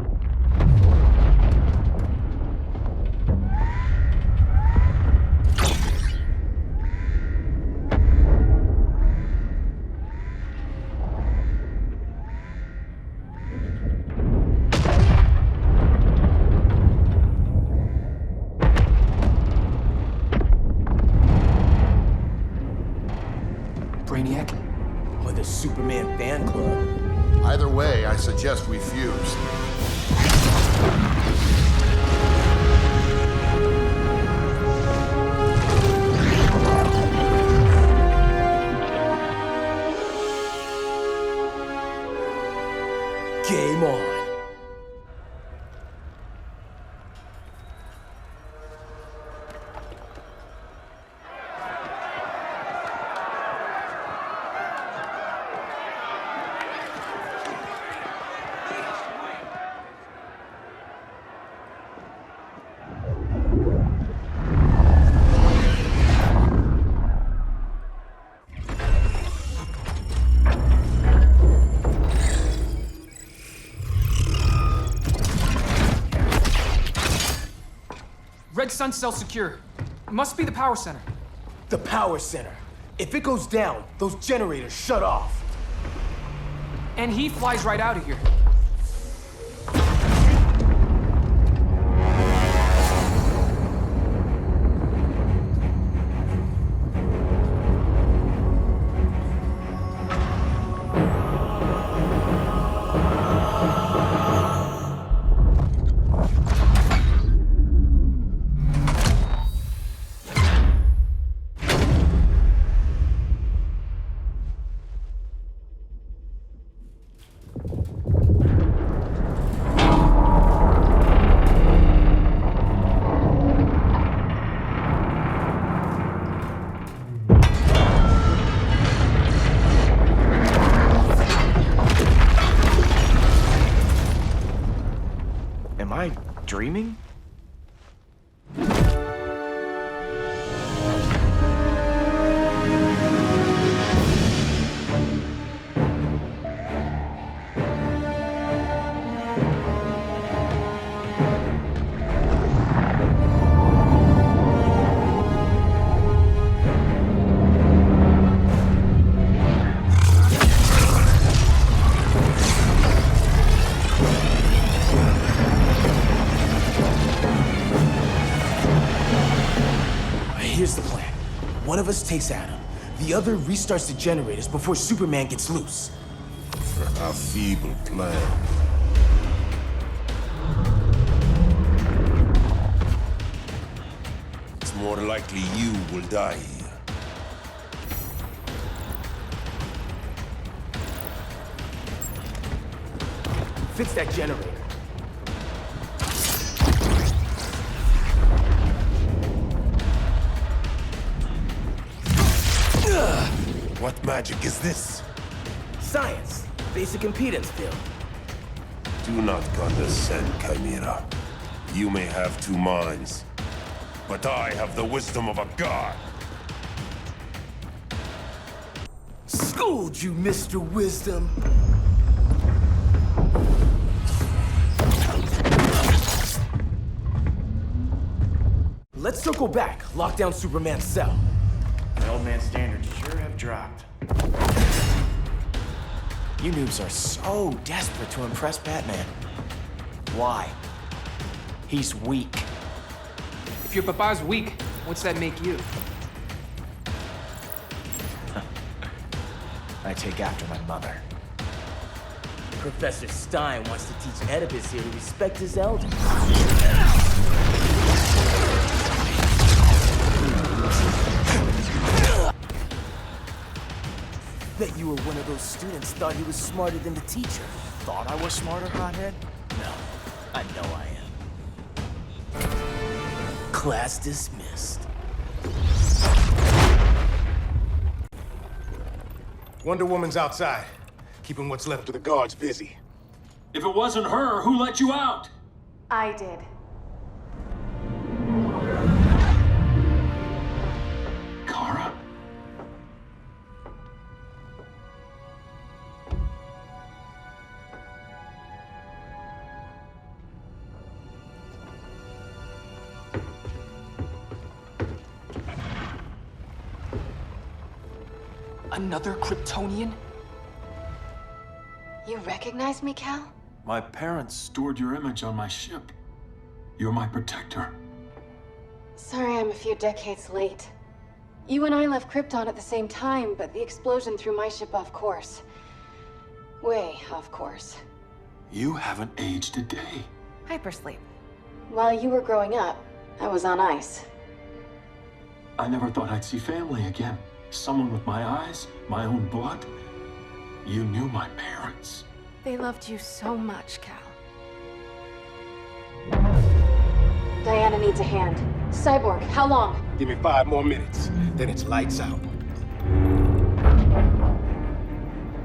Brainiac? Or the Superman fan club. Either way, I suggest we fuse. Game on. Red Sun cell secure. It must be the power center. The power center. If it goes down, those generators shut off. And he flies right out of here. Am I dreaming? Here's the plan. One of us takes Adam. The other restarts the generators before Superman gets loose. A feeble plan. It's more likely you will die here. Fix that generator. What magic is this? Science. Basic impedance field. Do not condescend, Chimera. You may have two minds, but I have the wisdom of a god. Schooled you, Mr. Wisdom. Let's circle back. Lock down Superman's cell. The old man's standards sure have dropped. You noobs are so desperate to impress Batman. Why? He's weak. If your papa's weak, what's that make you? I take after my mother. Professor Stein wants to teach Oedipus here to respect his elders. Bet you were one of those students thought he was smarter than the teacher. Thought I was smarter, hothead? No, I know I am. Class dismissed. Wonder Woman's outside, keeping what's left of the guards busy. If it wasn't her, who let you out? I did. Kara? Another Kryptonian? You recognize me, Cal? My parents stored your image on my ship. You're my protector. Sorry I'm a few decades late. You and I left Krypton at the same time, but the explosion threw my ship off course. Way off course. You haven't aged a day. Hypersleep. While you were growing up, I was on ice. I never thought I'd see family again. Someone with my eyes, my own blood. You knew my parents. They loved you so much, Cal. Diana needs a hand. Cyborg, how long? Give me 5 more minutes, then it's lights out.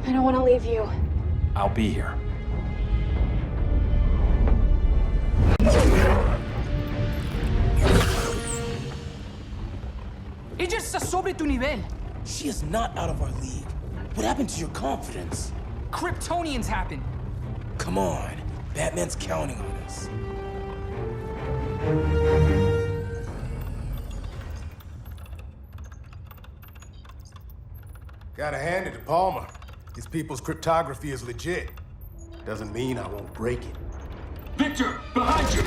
I don't want to leave you. I'll be here. Ella está sobre tu nivel. She is not out of our league. What happened to your confidence? Kryptonians happen. Come on. Batman's counting on us. Gotta hand it to Palmer. His people's cryptography is legit. Doesn't mean I won't break it. Victor, behind you!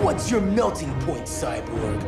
What's your melting point, Cyborg?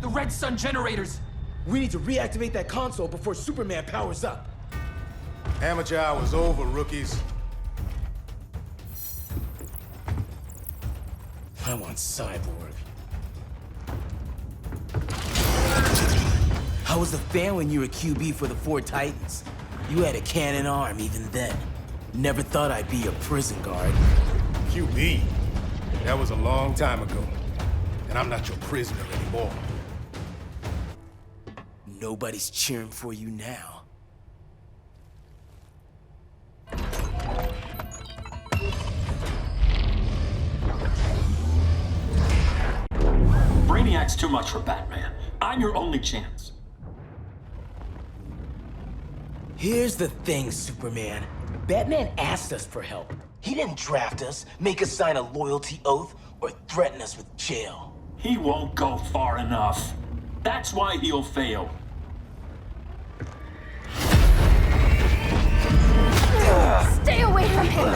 Red Sun generators! We need to reactivate that console before Superman powers up. Amateur hour's over, rookies. I want Cyborg. How was the fan when you were QB for the 4 Titans? You had a cannon arm even then. Never thought I'd be a prison guard. QB? That was a long time ago. And I'm not your prisoner anymore. Nobody's cheering for you now. Brainiac's too much for Batman. I'm your only chance. Here's the thing, Superman. Batman asked us for help. He didn't draft us, make us sign a loyalty oath, or threaten us with jail. He won't go far enough. That's why he'll fail. Stay away from him!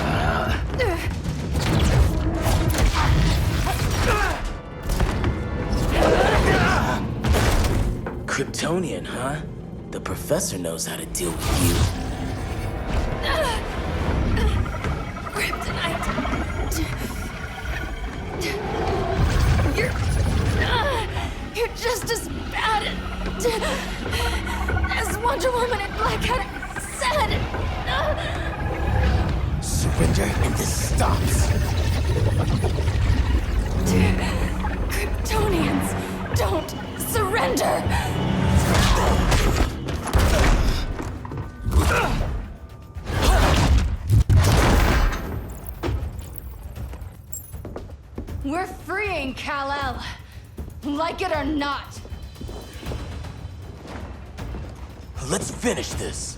Kryptonian, huh? The professor knows how to deal with you. Kryptonite! You're just as bad as Wonder Woman and Black Adam said! Surrender and this stops. Kryptonians, don't surrender! We're freeing Kal-El, like it or not. Let's finish this.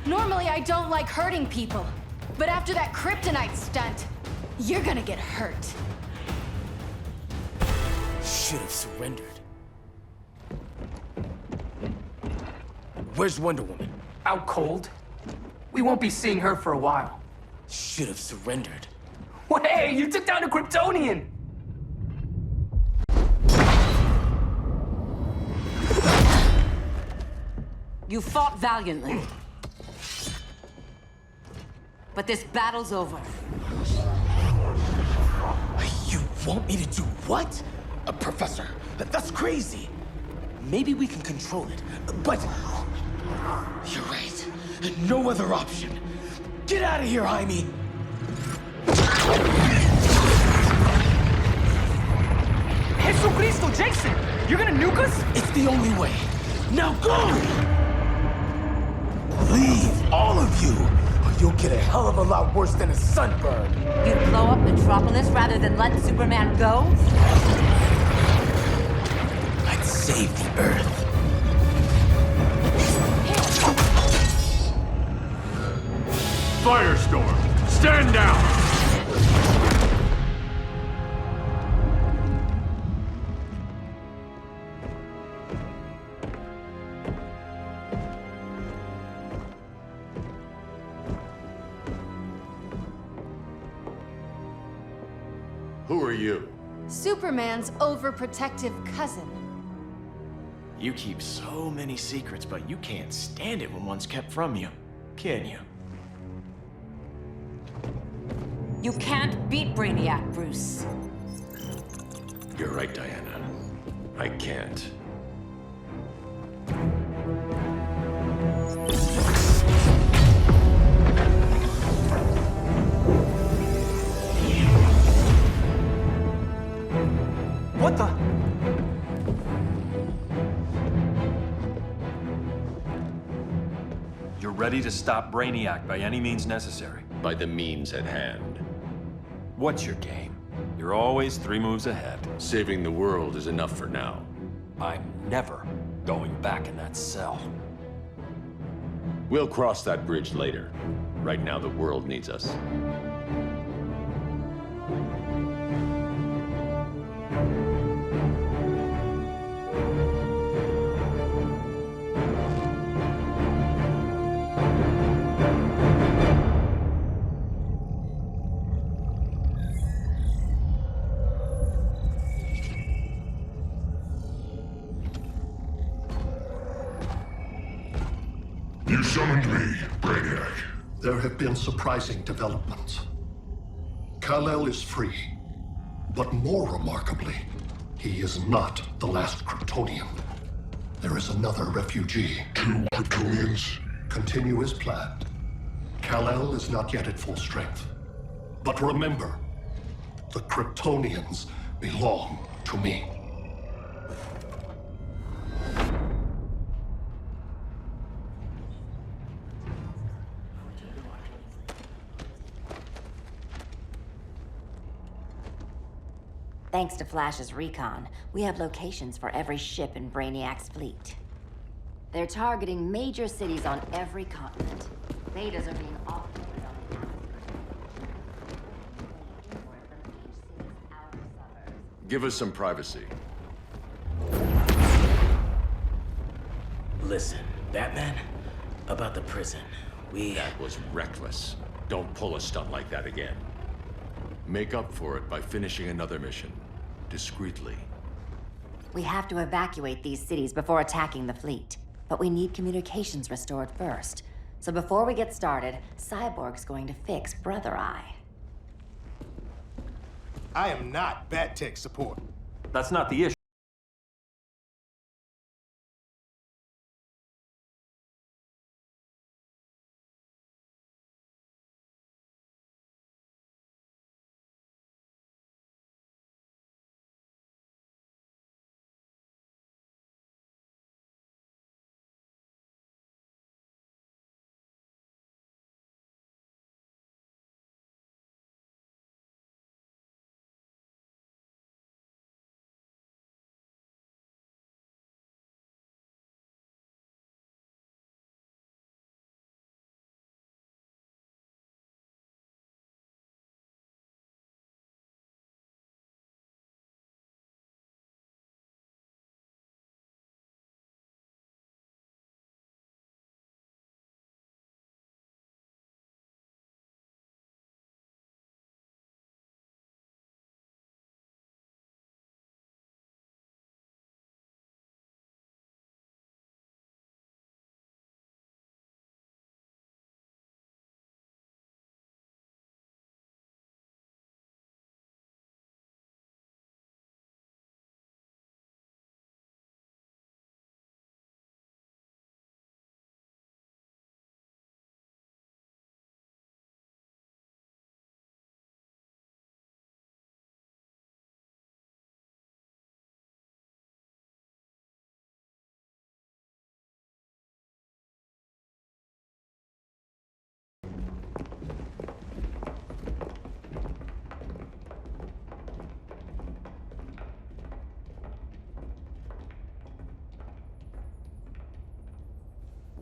Normally, I don't like hurting people, but after that kryptonite stunt, you're gonna get hurt. should have surrendered. Where's Wonder Woman? Out cold. We won't be seeing her for a while. Should have surrendered. Hey, you took down a Kryptonian! You fought valiantly. But this battle's over. You want me to do what? Professor, that's crazy. Maybe we can control it, but... You're right. No other option. Get out of here, Jaime! Jesucristo, Jason! You're gonna nuke us? It's the only way. Now go! Leave, all of you, or you'll get a hell of a lot worse than a sunburn. You'd blow up Metropolis rather than let Superman go? I'd save the Earth. Firestorm, stand down! Who are you? Superman's overprotective cousin. You keep so many secrets, but you can't stand it when one's kept from you, can you? You can't beat Brainiac, Bruce. You're right, Diana. I can't. What the? You're ready to stop Brainiac by any means necessary. By the means at hand. What's your game? You're always 3 moves ahead. Saving the world is enough for now. I'm never going back in that cell. We'll cross that bridge later. Right now, the world needs us. You summoned me, Brainiac. There have been surprising developments. Kal-El is free, but more remarkably, he is not the last Kryptonian. There is another refugee. 2 Kryptonians? Continue as planned. Kal-El is not yet at full strength. But remember, the Kryptonians belong to me. Thanks to Flash's recon, we have locations for every ship in Brainiac's fleet. They're targeting major cities on every continent. Betas are being offloaded on the Give us some privacy. Listen, Batman, about the prison, That was reckless. Don't pull a stunt like that again. Make up for it by finishing another mission. Discreetly. We have to evacuate these cities before attacking the fleet. But we need communications restored first. So before we get started, Cyborg's going to fix Brother Eye. I am not Bat Tech support. That's not the issue.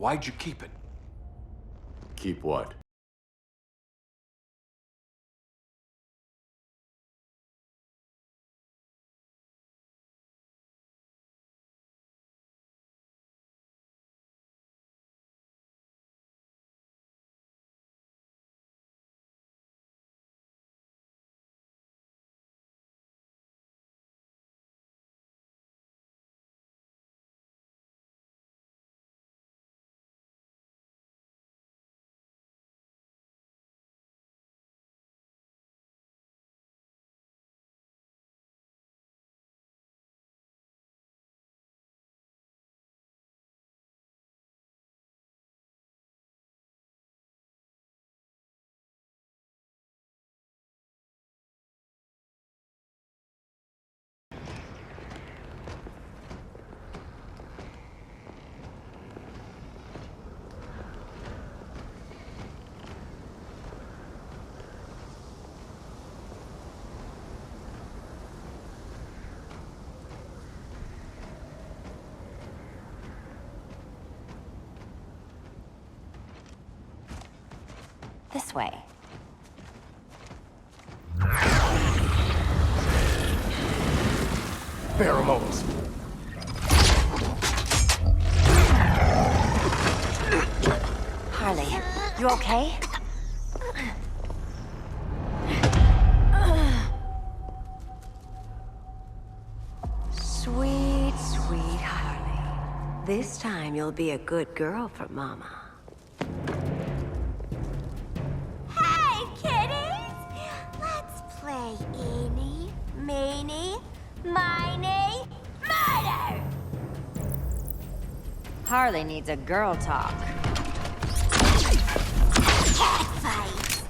Why'd you keep it? Keep what? This way. Pheromones. Harley, you okay? Sweet, sweet Harley. This time you'll be a good girl for Mama. Hey, kiddies! Let's play Eeny, Meeny, Miny, Murder! Harley needs a girl talk. Cat fight!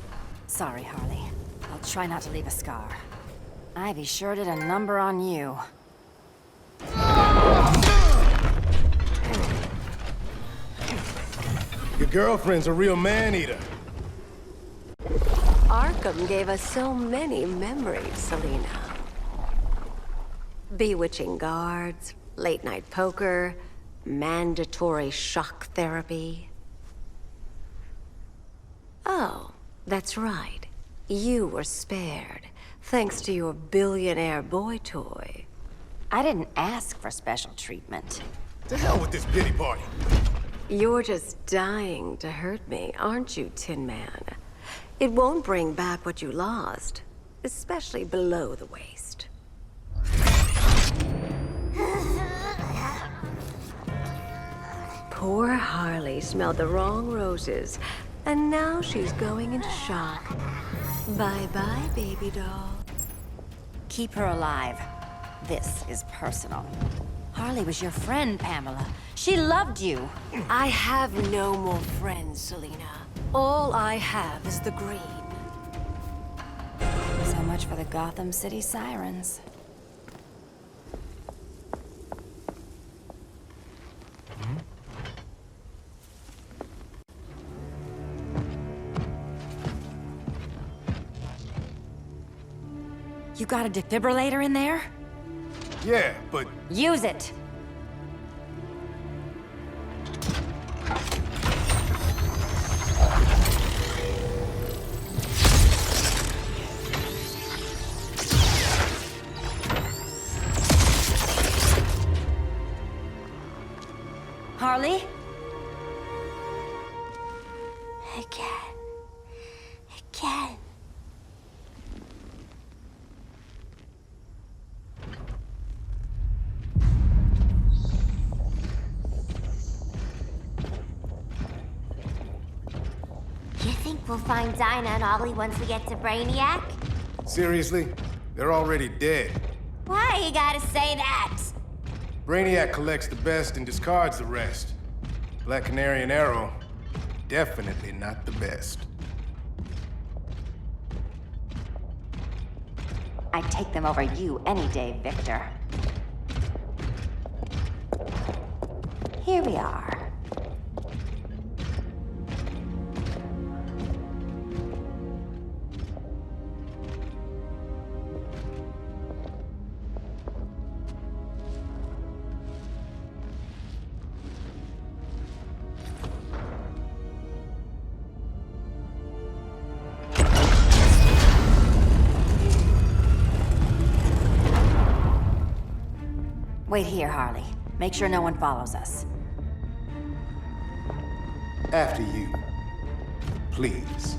Sorry, Harley. I'll try not to leave a scar. Ivy sure did a number on you. Your girlfriend's a real man-eater. Arkham gave us so many memories, Selina. Bewitching guards, late-night poker, mandatory shock therapy. Oh, that's right. You were spared, thanks to your billionaire boy toy. I didn't ask for special treatment. To hell with this pity party. You're just dying to hurt me, aren't you, Tin Man? It won't bring back what you lost, especially below the waist. Poor Harley smelled the wrong roses, and now she's going into shock. Bye-bye, baby doll. Keep her alive. This is personal. Harley was your friend, Pamela. She loved you. I have no more friends, Selina. All I have is the green. So much for the Gotham City Sirens. You got a defibrillator in there? Yeah, but... Use it! Harley? Again. Again. You think we'll find Dinah and Ollie once we get to Brainiac? Seriously? They're already dead. Why you gotta say that? Brainiac collects the best and discards the rest. Black Canary and Arrow, definitely not the best. I'd take them over you any day, Victor. Here we are. Wait here, Harley. Make sure no one follows us. After you. Please.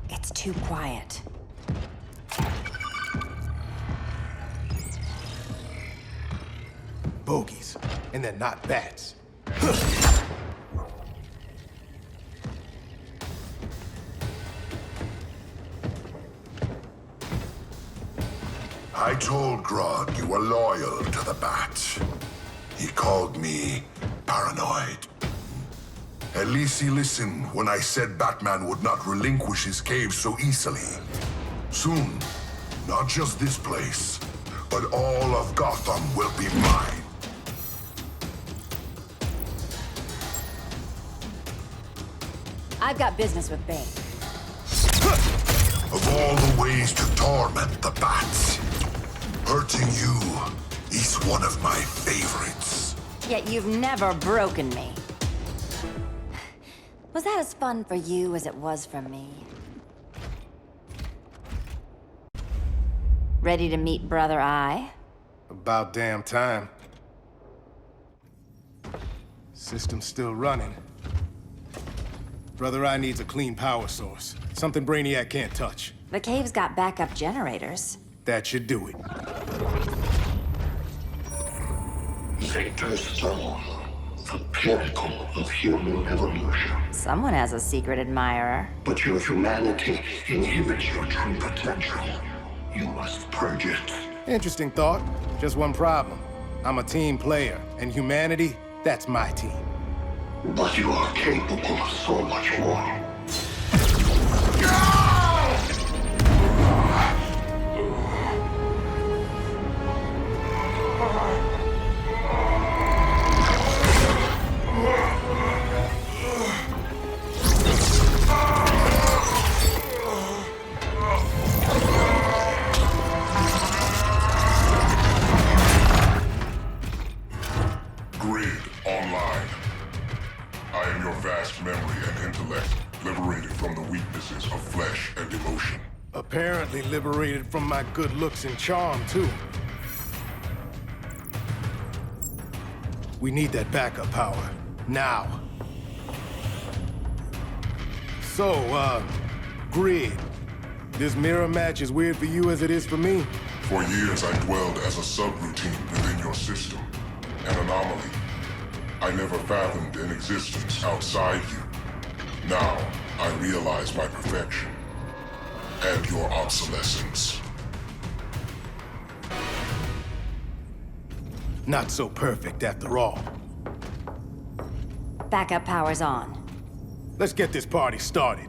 It's too quiet. Bogies. And they're not bats. I told Grodd you were loyal to the Bat. He called me paranoid. At least he listened when I said Batman would not relinquish his cave so easily. Soon, not just this place, but all of Gotham will be mine. I've got business with Bane. Of all the ways to torment the Bats, hurting you is one of my favorites. Yet you've never broken me. Was that as fun for you as it was for me? Ready to meet Brother Eye? About damn time. System's still running. Brother Eye needs a clean power source. Something Brainiac can't touch. The cave's got backup generators. That should do it. Victor Stone, the pinnacle of human evolution. Someone has a secret admirer. But your humanity inhibits your true potential. You must purge it. Interesting thought. Just one problem. I'm a team player, and humanity, that's my team. But you are capable of so much more. Grid online. I am your vast memory and intellect, liberated from the weaknesses of flesh and emotion. Apparently liberated from my good looks and charm, too. We need that backup power. Now. So, Grid. This mirror match as weird for you as it is for me? For years, I dwelled as a subroutine within your system, an anomaly. I never fathomed an existence outside you. Now, I realize my perfection and your obsolescence. Not so perfect after all. Backup power's on. Let's get this party started.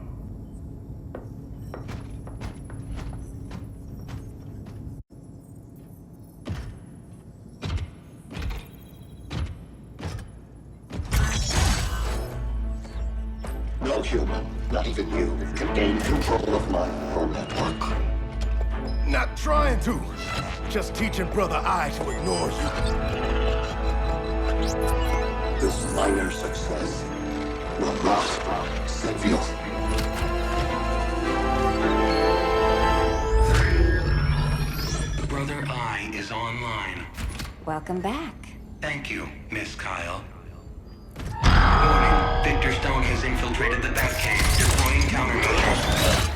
No human, not even you, can gain control of my neural network. Not trying to. Just teaching Brother Eye to ignore you. This minor success will not save you. Brother Eye is online. Welcome back. Thank you, Miss Kyle. Warning, Victor Stone has infiltrated the Batcave, deploying countermeasures.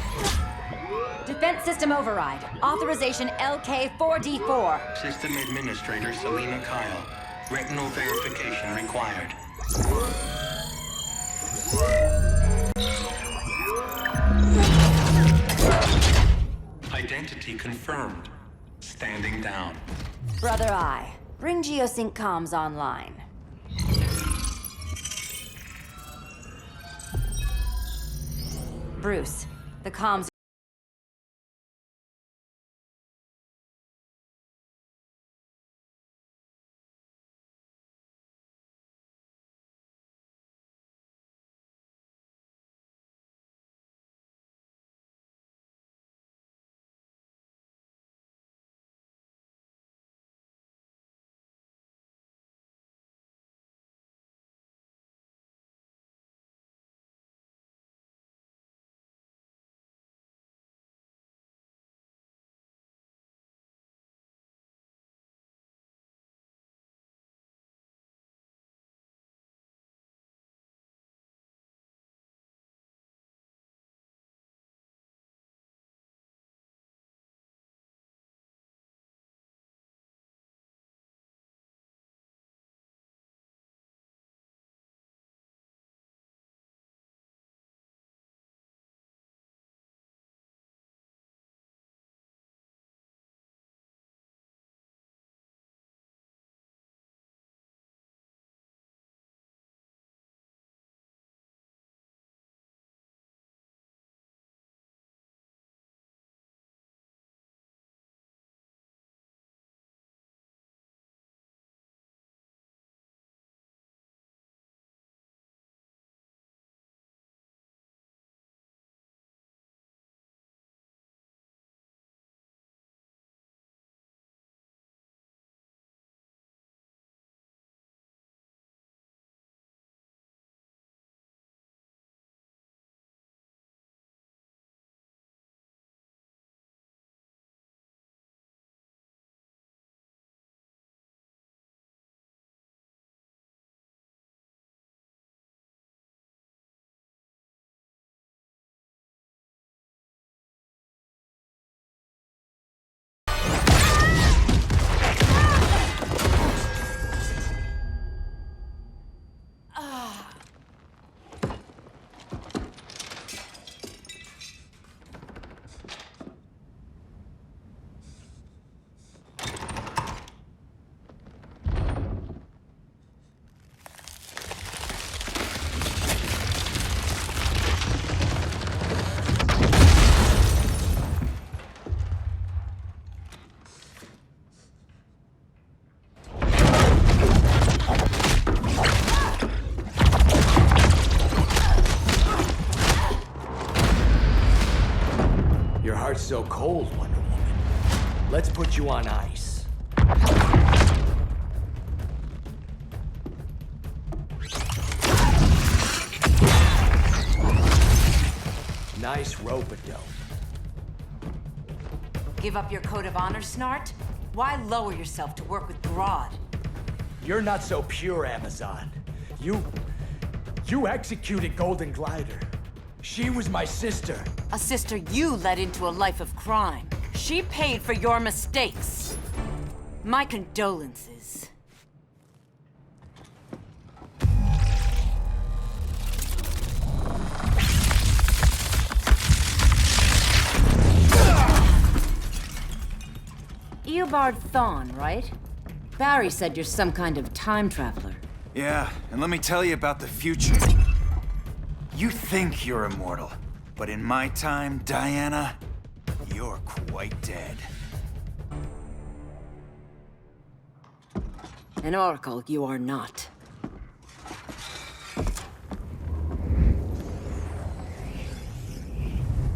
Defense system override. Authorization LK4D4. System Administrator Selena Kyle. Retinal verification required. Identity confirmed. Standing down. Brother Eye, bring Geosync comms online. Bruce, the comms so cold, Wonder Woman. Let's put you on ice. Nice rope-a-dope. Give up your code of honor, Snart? Why lower yourself to work with Grodd? You're not so pure, Amazon. You executed Golden Glider. She was my sister. A sister you led into a life of crime. She paid for your mistakes. My condolences. Eobard Thawne, right? Barry said you're some kind of time traveler. Yeah, and let me tell you about the future. You think you're immortal, but in my time, Diana, you're quite dead. An oracle you are not.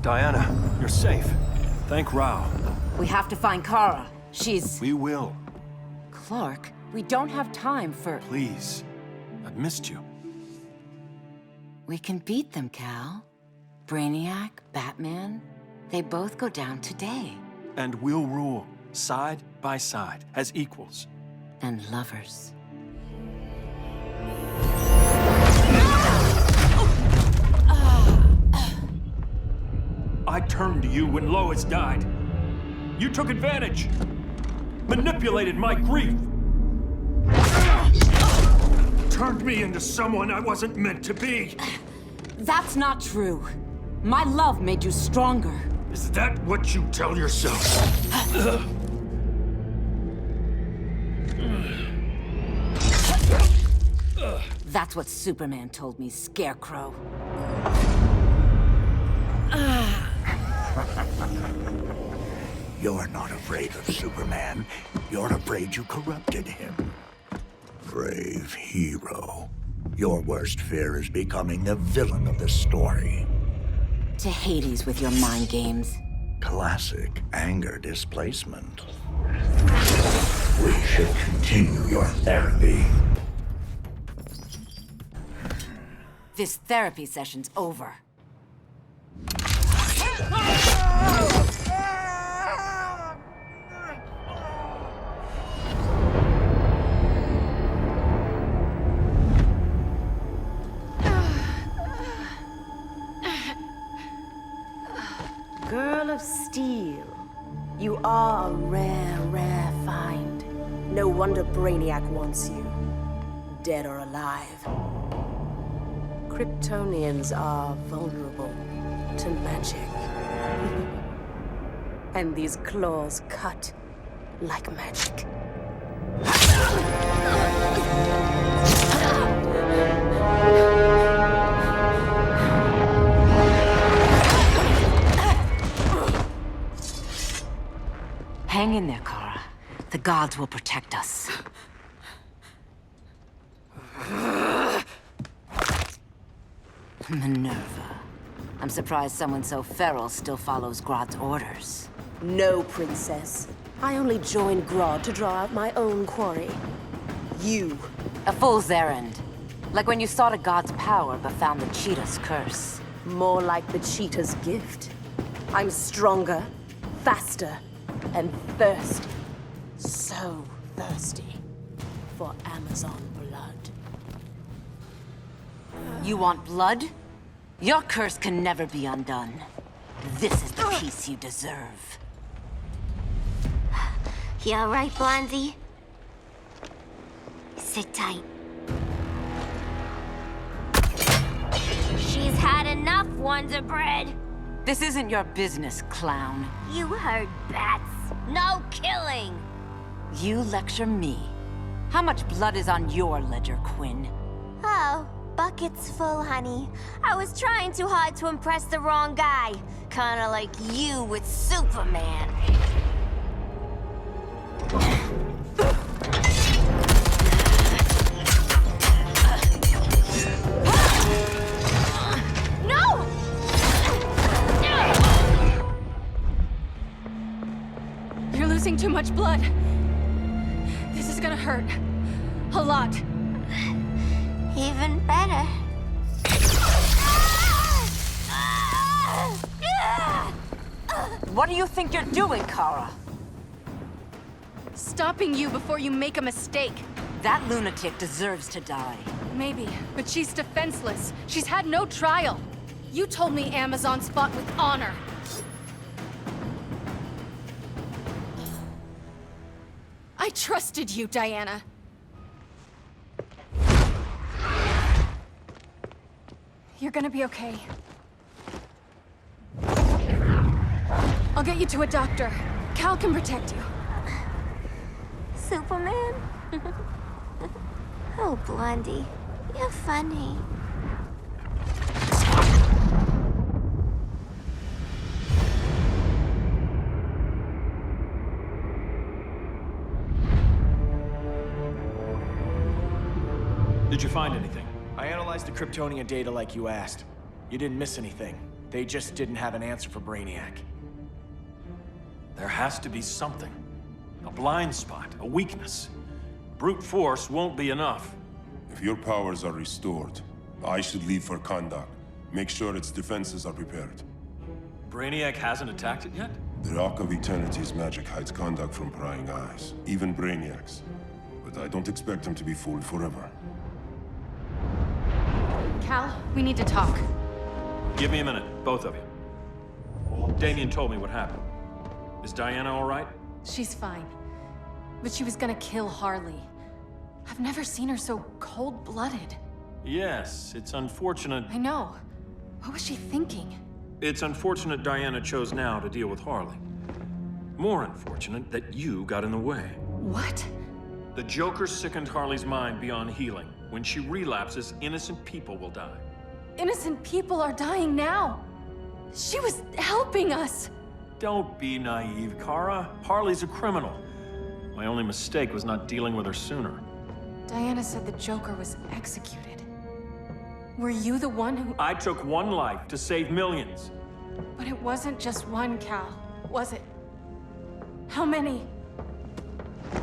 Diana, you're safe. Thank Rao. We have to find Kara. She's... We will. Clark, we don't have time for... Please. I've missed you. We can beat them, Cal. Brainiac, Batman, they both go down today. And we'll rule, side by side, as equals. And lovers. I turned to you when Lois died. You took advantage. Manipulated my grief. Turned me into someone I wasn't meant to be. That's not true. My love made you stronger. Is that what you tell yourself? That's what Superman told me, Scarecrow. You're not afraid of Superman. You're afraid you corrupted him. Brave hero. Your worst fear is becoming the villain of the story. To Hades with your mind games. Classic anger displacement. We should continue your therapy. This therapy session's over. Girl of Steel, you are a rare, rare find. No wonder Brainiac wants you, dead or alive. Kryptonians are vulnerable to magic. And these claws cut like magic. Hang in there, Kara. The gods will protect us. Minerva. I'm surprised someone so feral still follows Grodd's orders. No, Princess. I only joined Grodd to draw out my own quarry. You. A fool's errand. Like when you sought a god's power but found the cheetah's curse. More like the cheetah's gift. I'm stronger, faster, and thirsty. So thirsty for Amazon blood. You want blood? Your curse can never be undone. This is the peace you deserve. You all right, Blondie? Sit tight. She's had enough, Wonder Bread. This isn't your business, clown. You heard bats. No killing. You lecture me. How much blood is on your ledger, Quinn? Oh, bucket's full, honey. I was trying too hard to impress the wrong guy. Kinda like you with Superman. No! much blood. This is gonna hurt. A lot. Even better. What do you think you're doing, Kara? Stopping you before you make a mistake. That lunatic deserves to die. Maybe, but she's defenseless. She's had no trial. You told me Amazons fought with honor. I trusted you, Diana. You're gonna be okay. I'll get you to a doctor. Cal can protect you. Superman? Oh, Blondie, you're funny. Did you find anything? I analyzed the Kryptonian data like you asked. You didn't miss anything. They just didn't have an answer for Brainiac. There has to be something. A blind spot, a weakness. Brute force won't be enough. If your powers are restored, I should leave for Kahndaq. Make sure its defenses are prepared. Brainiac hasn't attacked it yet? The Rock of Eternity's magic hides Kahndaq from prying eyes, even Brainiac's. But I don't expect him to be fooled forever. Cal, we need to talk. Give me a minute, both of you. Damien told me what happened. Is Diana all right? She's fine. But she was gonna kill Harley. I've never seen her so cold-blooded. Yes, it's unfortunate. I know. What was she thinking? It's unfortunate Diana chose now to deal with Harley. More unfortunate that you got in the way. What? The Joker sickened Harley's mind beyond healing. When she relapses, innocent people will die. Innocent people are dying now. She was helping us. Don't be naive, Kara. Harley's a criminal. My only mistake was not dealing with her sooner. Diana said the Joker was executed. Were you the one who... I took one life to save millions. But it wasn't just one, Cal, was it? How many?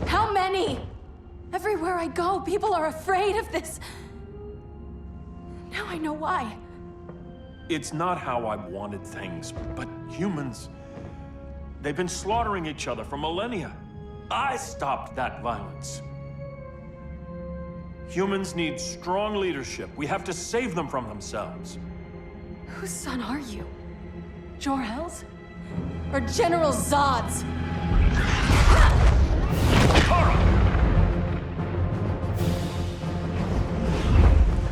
How many? Everywhere I go, people are afraid of this. Now I know why. It's not how I wanted things, but humans... They've been slaughtering each other for millennia. I stopped that violence. Humans need strong leadership. We have to save them from themselves. Whose son are you? Jor-El's? Or General Zod's? Kara!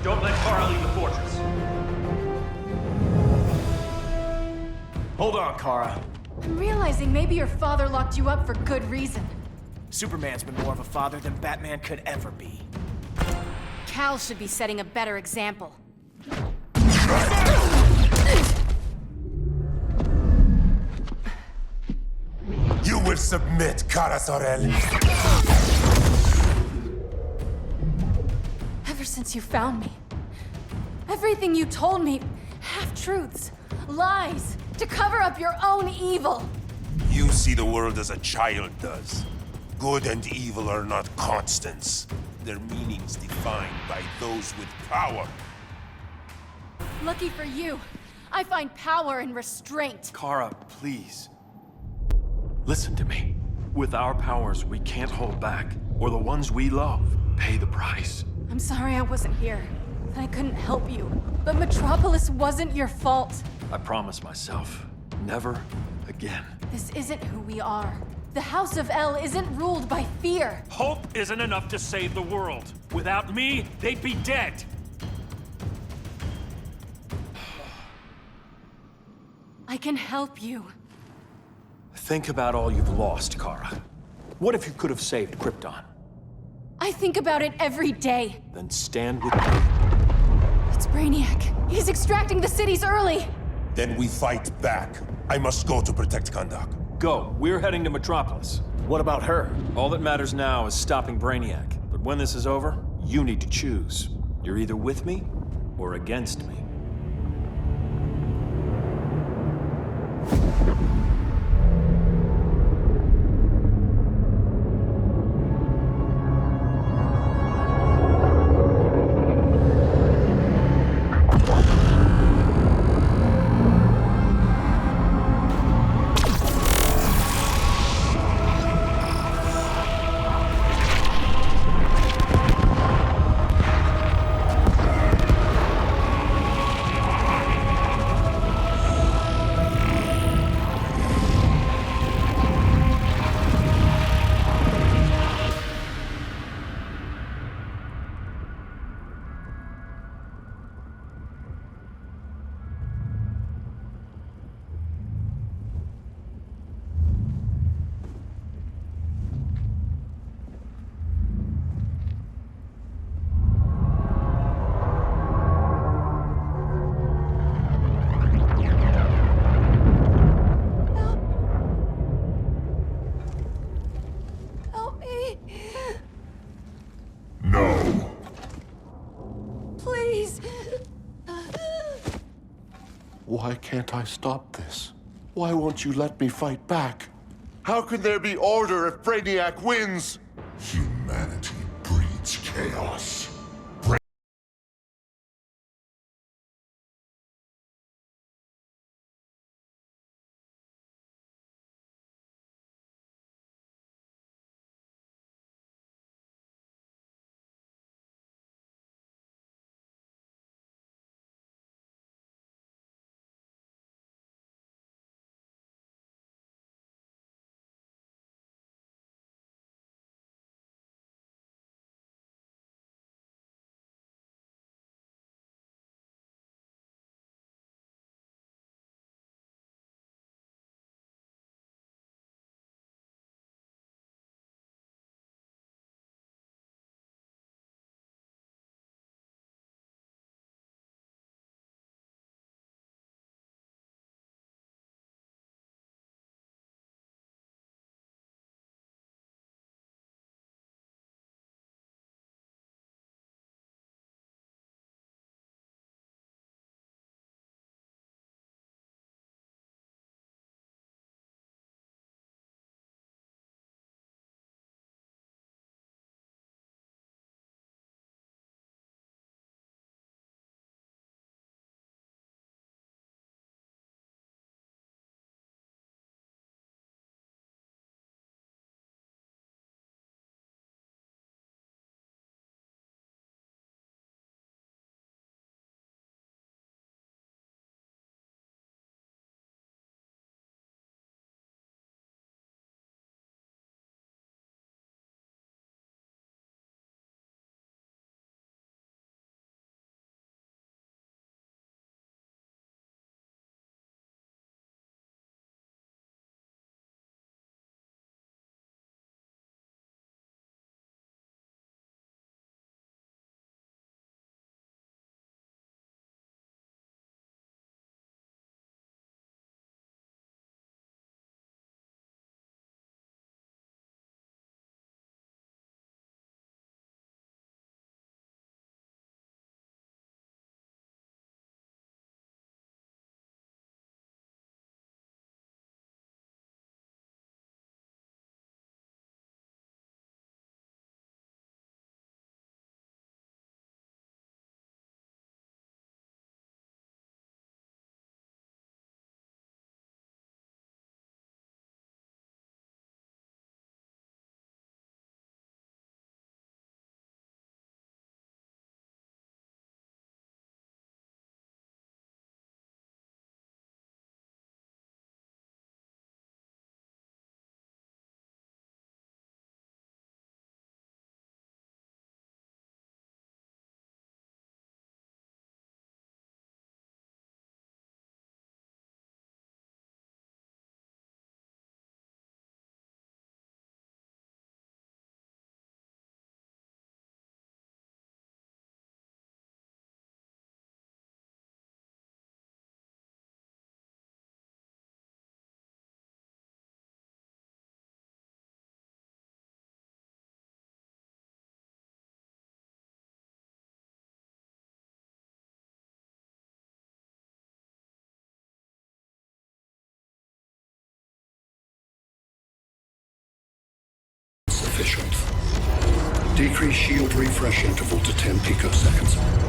Don't let Kara leave the fortress. Hold on, Kara. I'm realizing maybe your father locked you up for good reason. Superman's been more of a father than Batman could ever be. Cal should be setting a better example. You will submit, Kara Zor-El. Ever since you found me, everything you told me, half-truths, lies, to cover up your own evil. You see the world as a child does. Good and evil are not constants. Their meanings defined by those with power. Lucky for you, I find power in restraint. Kara, please. Listen to me. With our powers, we can't hold back, or the ones we love pay the price. I'm sorry I wasn't here, that I couldn't help you. But Metropolis wasn't your fault. I promise myself, never again. This isn't who we are. The House of El isn't ruled by fear. Hope isn't enough to save the world. Without me, they'd be dead. I can help you. Think about all you've lost, Kara. What if you could have saved Krypton? I think about it every day. Then stand with me. It's Brainiac. He's extracting the cities early. Then we fight back. I must go to protect Kahndaq. Go. We're heading to Metropolis. What about her? All that matters now is stopping Brainiac. But when this is over, you need to choose. You're either with me or against me. Why can't I stop this? Why won't you let me fight back? How can there be order if Brainiac wins? Humanity breeds chaos. Sufficient. Decrease shield refresh interval to 10 picoseconds.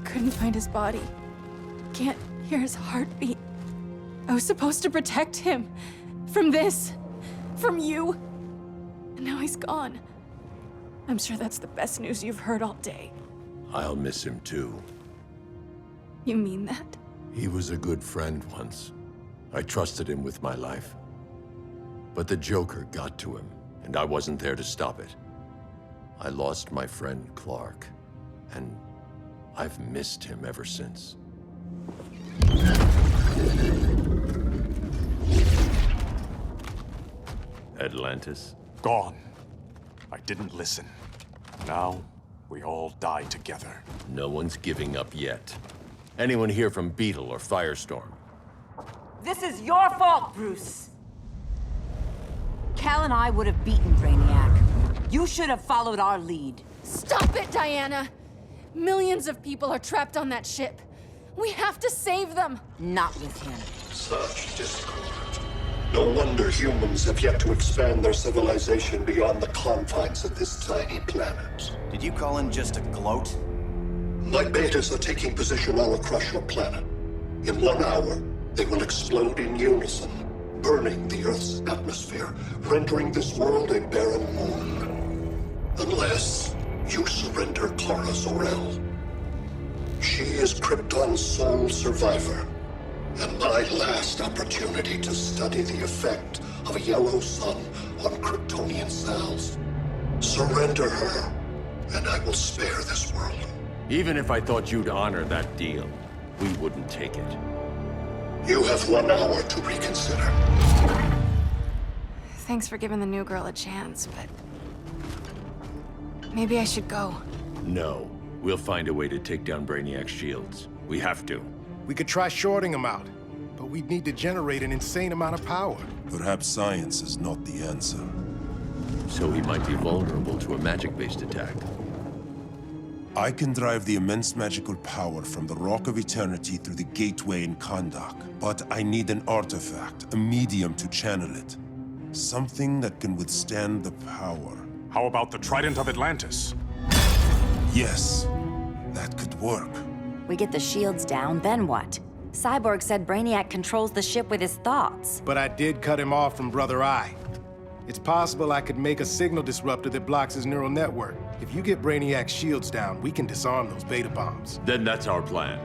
Couldn't find his body. Can't hear his heartbeat. I was supposed to protect him. From this. From you. And now he's gone. I'm sure that's the best news you've heard all day. I'll miss him too. You mean that? He was a good friend once. I trusted him with my life. But the Joker got to him, and I wasn't there to stop it. I lost my friend Clark, and I've missed him ever since. Atlantis? Gone. I didn't listen. Now, we all die together. No one's giving up yet. Anyone here from Beetle or Firestorm? This is your fault, Bruce. Cal and I would have beaten Brainiac. You should have followed our lead. Stop it, Diana! Millions of people are trapped on that ship. We have to save them! Not with him. Such discord. No wonder humans have yet to expand their civilization beyond the confines of this tiny planet. Did you call in just a gloat? My betas are taking position all across your planet. In 1 hour, they will explode in unison, burning the Earth's atmosphere, rendering this world a barren moon. Unless you surrender Kara Zor-El. She is Krypton's sole survivor, and my last opportunity to study the effect of a yellow sun on Kryptonian cells. Surrender her, and I will spare this world. Even if I thought you'd honor that deal, we wouldn't take it. You have 1 hour to reconsider. Thanks for giving the new girl a chance, but... maybe I should go. No. We'll find a way to take down Brainiac's shields. We have to. We could try shorting him out, but we'd need to generate an insane amount of power. Perhaps science is not the answer. So he might be vulnerable to a magic-based attack. I can drive the immense magical power from the Rock of Eternity through the gateway in Kahndaq, but I need an artifact, a medium to channel it. Something that can withstand the power. How about the Trident of Atlantis? Yes, that could work. We get the shields down, then what? Cyborg said Brainiac controls the ship with his thoughts. But I did cut him off from Brother Eye. It's possible I could make a signal disruptor that blocks his neural network. If you get Brainiac's shields down, we can disarm those beta bombs. Then that's our plan.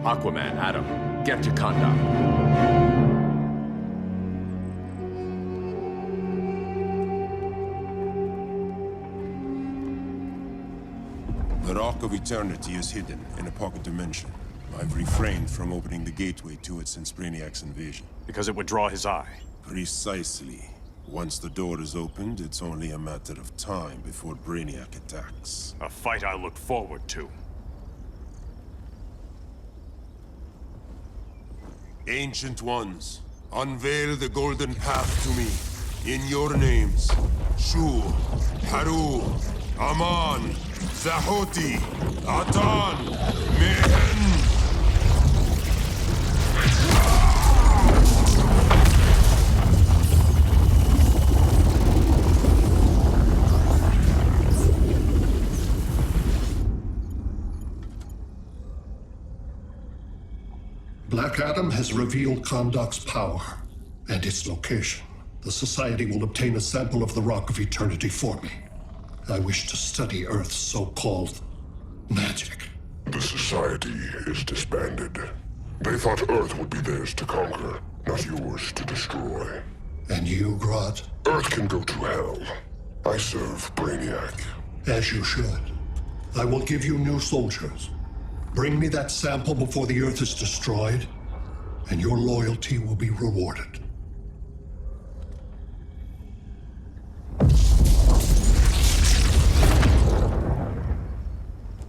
Aquaman, Adam, get to Kahndaq. The Rock of Eternity is hidden in a pocket dimension. I've refrained from opening the gateway to it since Brainiac's invasion. Because it would draw his eye. Precisely. Once the door is opened, it's only a matter of time before Brainiac attacks. A fight I look forward to. Ancient Ones, unveil the golden path to me. In your names, Shu, Haru, Aman, Zahoti, Atan, Mehen! Black Adam has revealed Kahndaq's power and its location. The Society will obtain a sample of the Rock of Eternity for me. I wish to study Earth's so-called magic. The Society is disbanded. They thought Earth would be theirs to conquer, not yours to destroy. And you, Grodd? Earth can go to hell. I serve Brainiac. As you should. I will give you new soldiers. Bring me that sample before the Earth is destroyed, and your loyalty will be rewarded.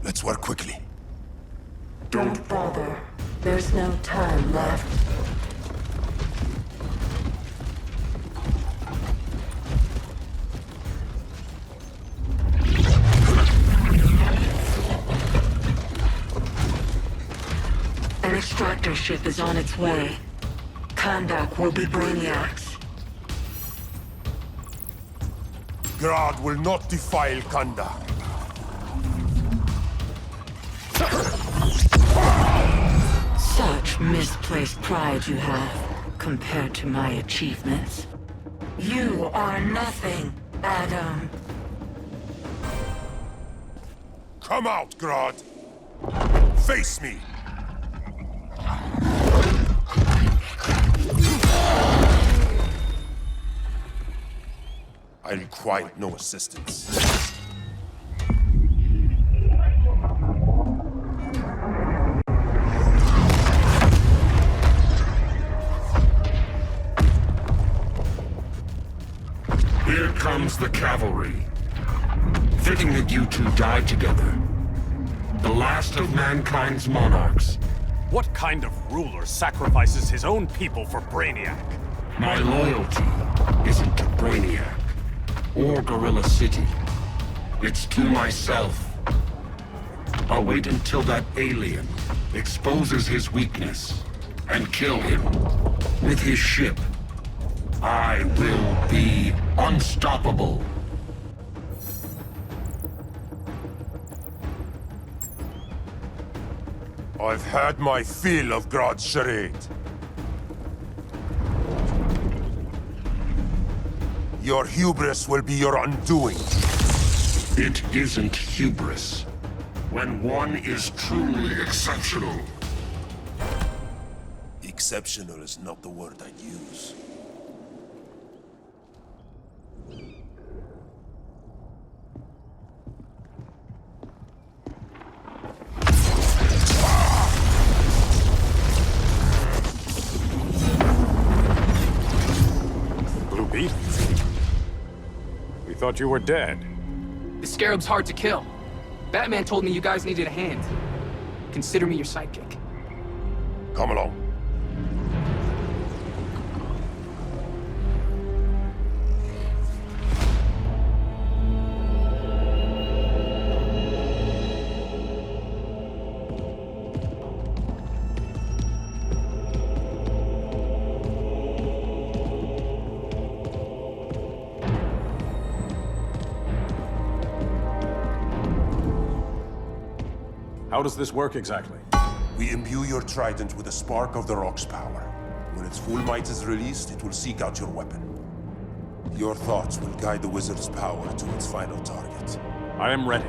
Let's work quickly. Don't bother. There's no time left. An extractor ship is on its way. Kahndaq will be Brainiac's. Grodd will not defile Kahndaq. Such misplaced pride you have, compared to my achievements. You are nothing, Adam. Come out, Grodd! Face me! I require no assistance. Here comes the cavalry. Fitting that you two died together. The last of mankind's monarchs. What kind of ruler sacrifices his own people for Brainiac? My loyalty isn't to Brainiac or Gorilla City. It's to myself. I'll wait until that alien exposes his weakness and kill him with his ship. I will be unstoppable. I've had my fill of Grodd's charade. Your hubris will be your undoing. It isn't hubris when one is truly exceptional. Exceptional is not the word I'd use. Blue Beetle? We thought you were dead. The Scarab's hard to kill. Batman told me you guys needed a hand. Consider me your sidekick. Come along. How does this work exactly? We imbue your trident with a spark of the rock's power. When its full might is released, it will seek out your weapon. Your thoughts will guide the wizard's power to its final target. I am ready.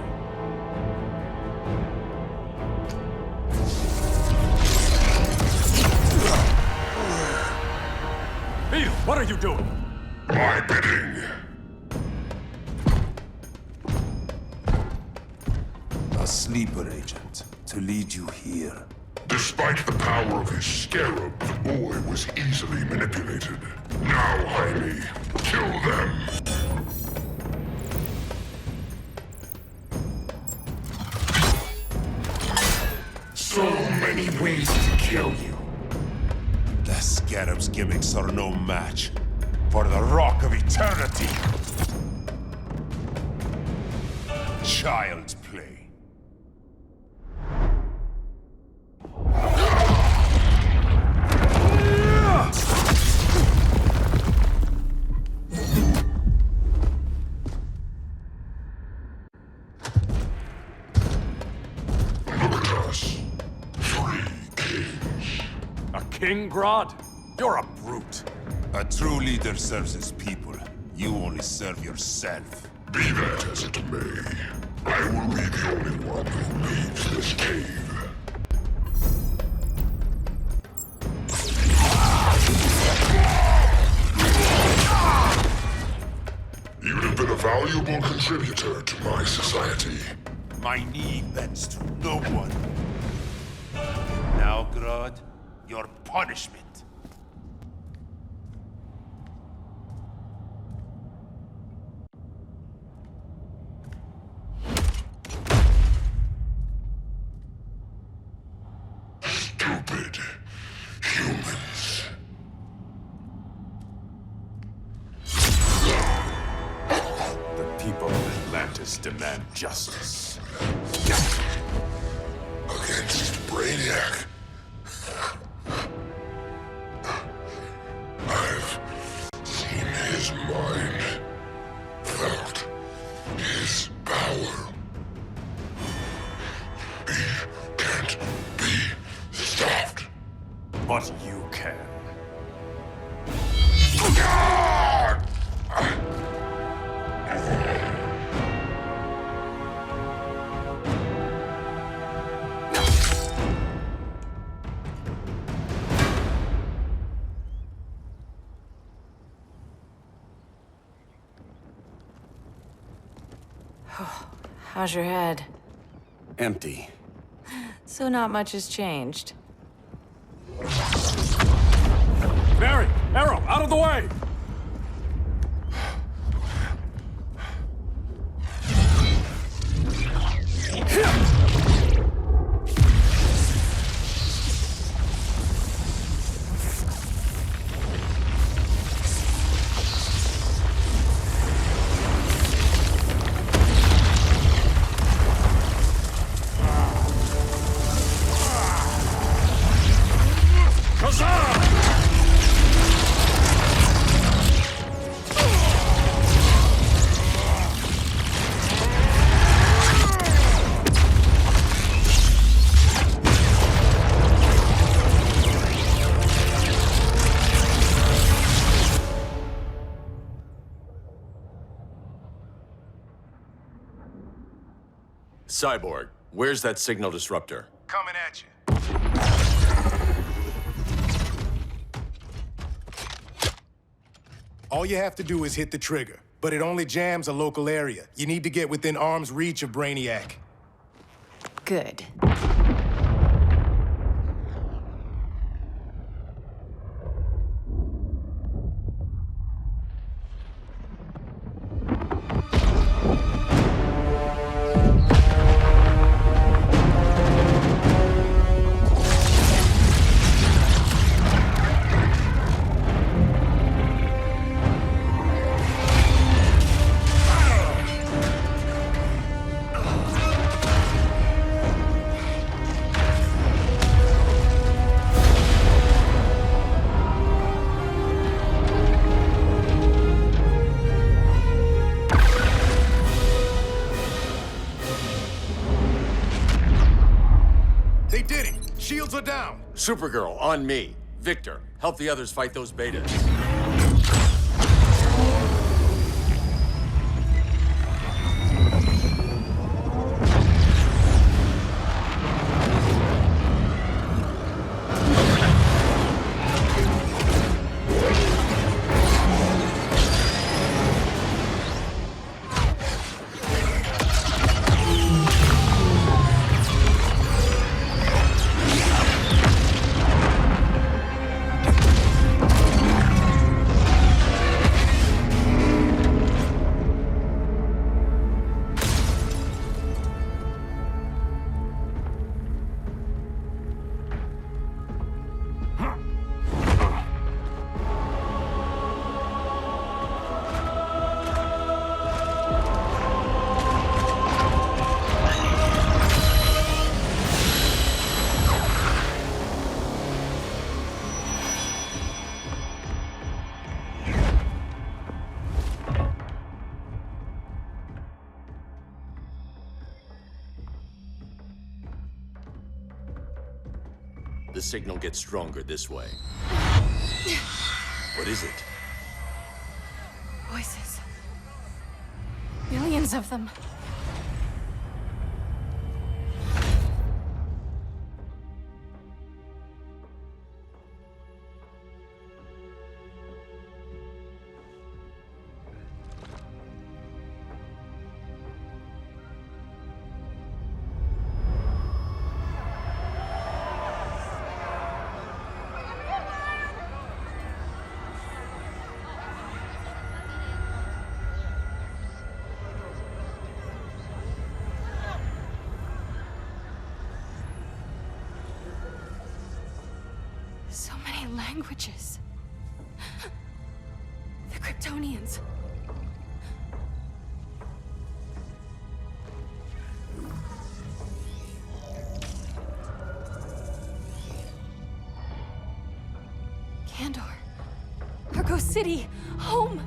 Beetle, what are you doing? My bidding. A sleeper agent to lead you here. Despite the power of his scarab, the boy was easily manipulated. Now, Jaime, kill them! So many ways to kill you. The scarab's gimmicks are no match for the Rock of Eternity. Child's play. King Grodd? You're a brute. A true leader serves his people. You only serve yourself. Be that as it may, I will be the only one who leaves this cave. You'd have been a valuable contributor to my society. My knee bends to no one. Now, Grodd, your punishment. Stupid humans. The people of Atlantis demand justice. Against Brainiac. I've seen his mind, felt his power. He can't be stopped. can. How's your head? Empty. So not much has changed. Barry! Arrow! Out of the way! Cyborg, where's that signal disruptor? Coming at you. All you have to do is hit the trigger, but it only jams a local area. You need to get within arm's reach of Brainiac. Good. They did it! Shields are down! Supergirl, on me. Victor, help the others fight those betas. The signal gets stronger this way. What is it? Voices. Millions of them. So many languages. The Kryptonians. Kandor. Argo City. Home.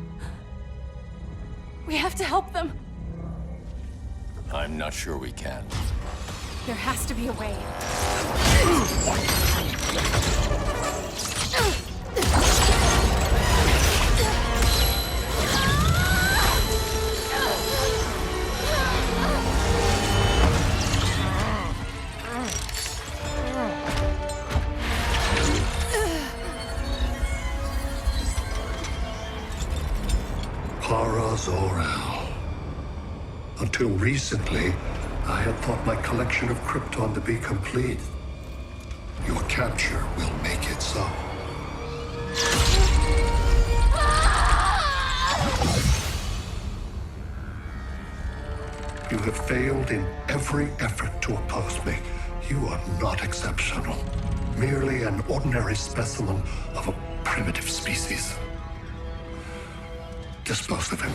We have to help them. I'm not sure we can. There has to be a way. Zor-El. Until recently, I had thought my collection of Krypton to be complete. Your capture will make it so. You have failed in every effort to oppose me. You are not exceptional. Merely an ordinary specimen of a primitive species. Dispose of him.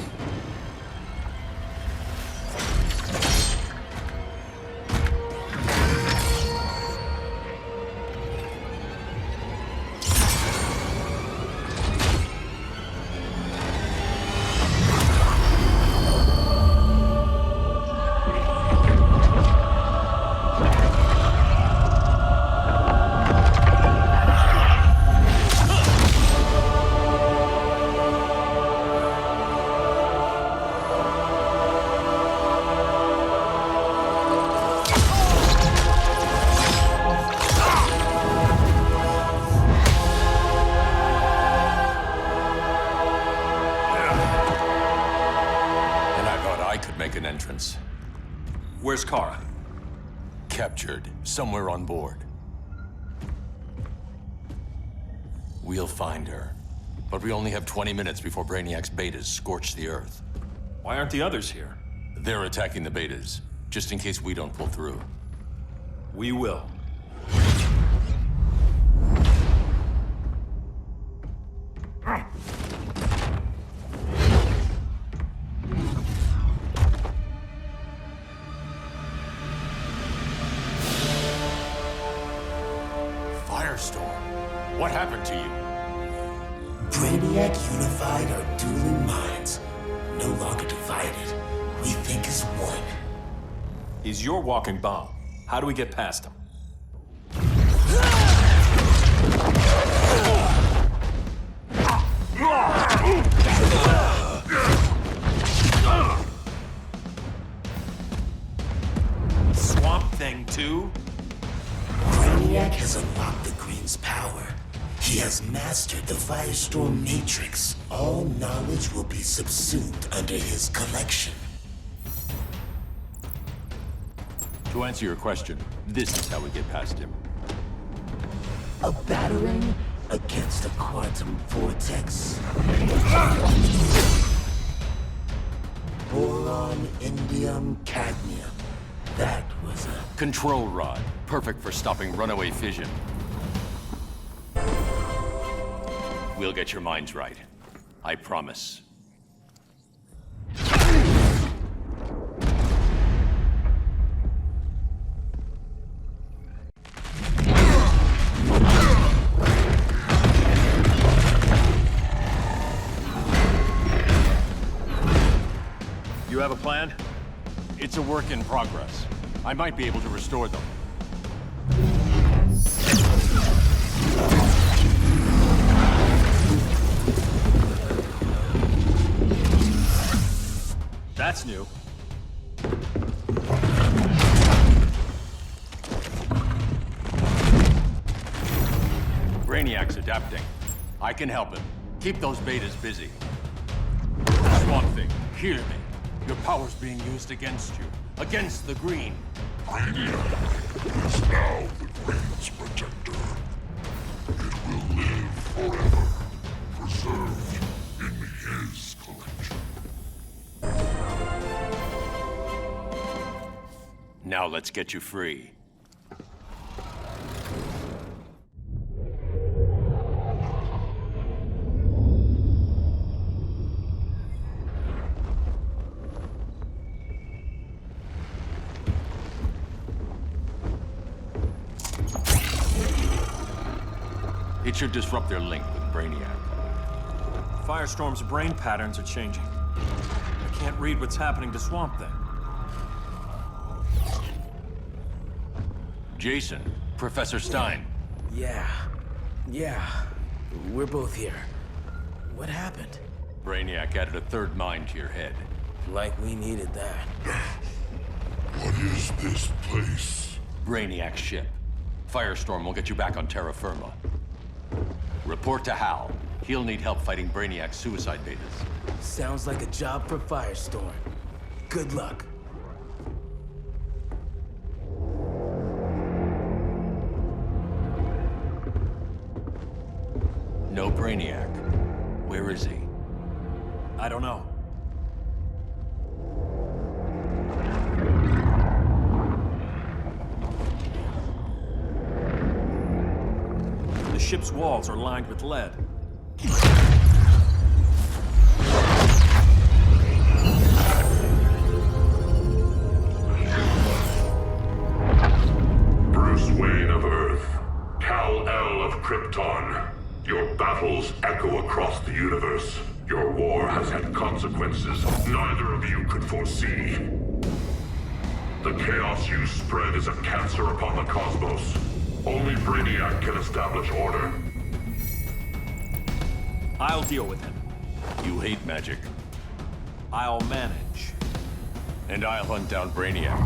Where's Kara? Captured, somewhere on board. We'll find her. But we only have 20 minutes before Brainiac's betas scorch the Earth. Why aren't the others here? They're attacking the betas, just in case we don't pull through. We will. Firestorm, what happened to you? Brainiac unified our dueling minds. No longer divided. We think as one. He's your walking bomb. How do we get past him? Swamp Thing 2? Brainiac has unlocked the Green's power. He has mastered the Firestorm Matrix. All knowledge will be subsumed under his collection. To answer your question, this is how we get past him. A battering against a quantum vortex. Boron, indium, cadmium. That was a... Control rod, perfect for stopping runaway fission. We'll get your minds right. I promise. You have a plan? It's a work in progress. I might be able to restore them. That's new. Brainiac's adapting. I can help him. Keep those betas busy. Swamp Thing, hear me. Your power's being used against you. Against the Green. Brainiac is now the Green's protector. It will live forever, preserved in his collection. Now let's get you free. It should disrupt their link with Brainiac. Firestorm's brain patterns are changing. I can't read what's happening to Swamp Thing. Jason, Professor Stein. Yeah. We're both here. What happened? Brainiac added a third mind to your head. Like we needed that. What is this place? Brainiac's ship. Firestorm will get you back on terra firma. Report to Hal. He'll need help fighting Brainiac's suicide betas. Sounds like a job for Firestorm. Good luck. No Brainiac. Where is he? I don't know. The ship's walls are lined with lead. Bruce Wayne of Earth, Kal-El of Krypton. Your battles echo across the universe. Your war has had consequences neither of you could foresee. The chaos you spread is a cancer upon the cosmos. Only Brainiac can establish order. I'll deal with him. You hate magic. I'll manage. And I'll hunt down Brainiac.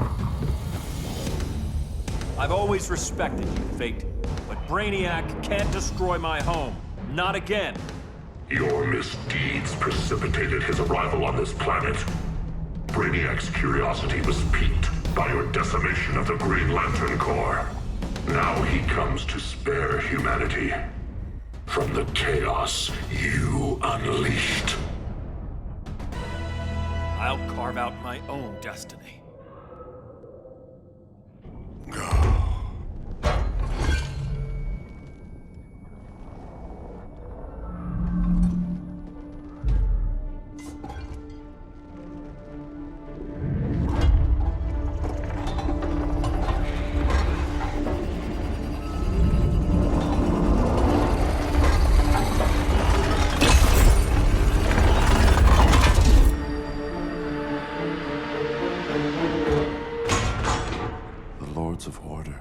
I've always respected you, Fate. But Brainiac can't destroy my home. Not again. Your misdeeds precipitated his arrival on this planet. Brainiac's curiosity was piqued by your decimation of the Green Lantern Corps. Now he comes to spare humanity from the chaos you unleashed. I'll carve out my own destiny. Of order.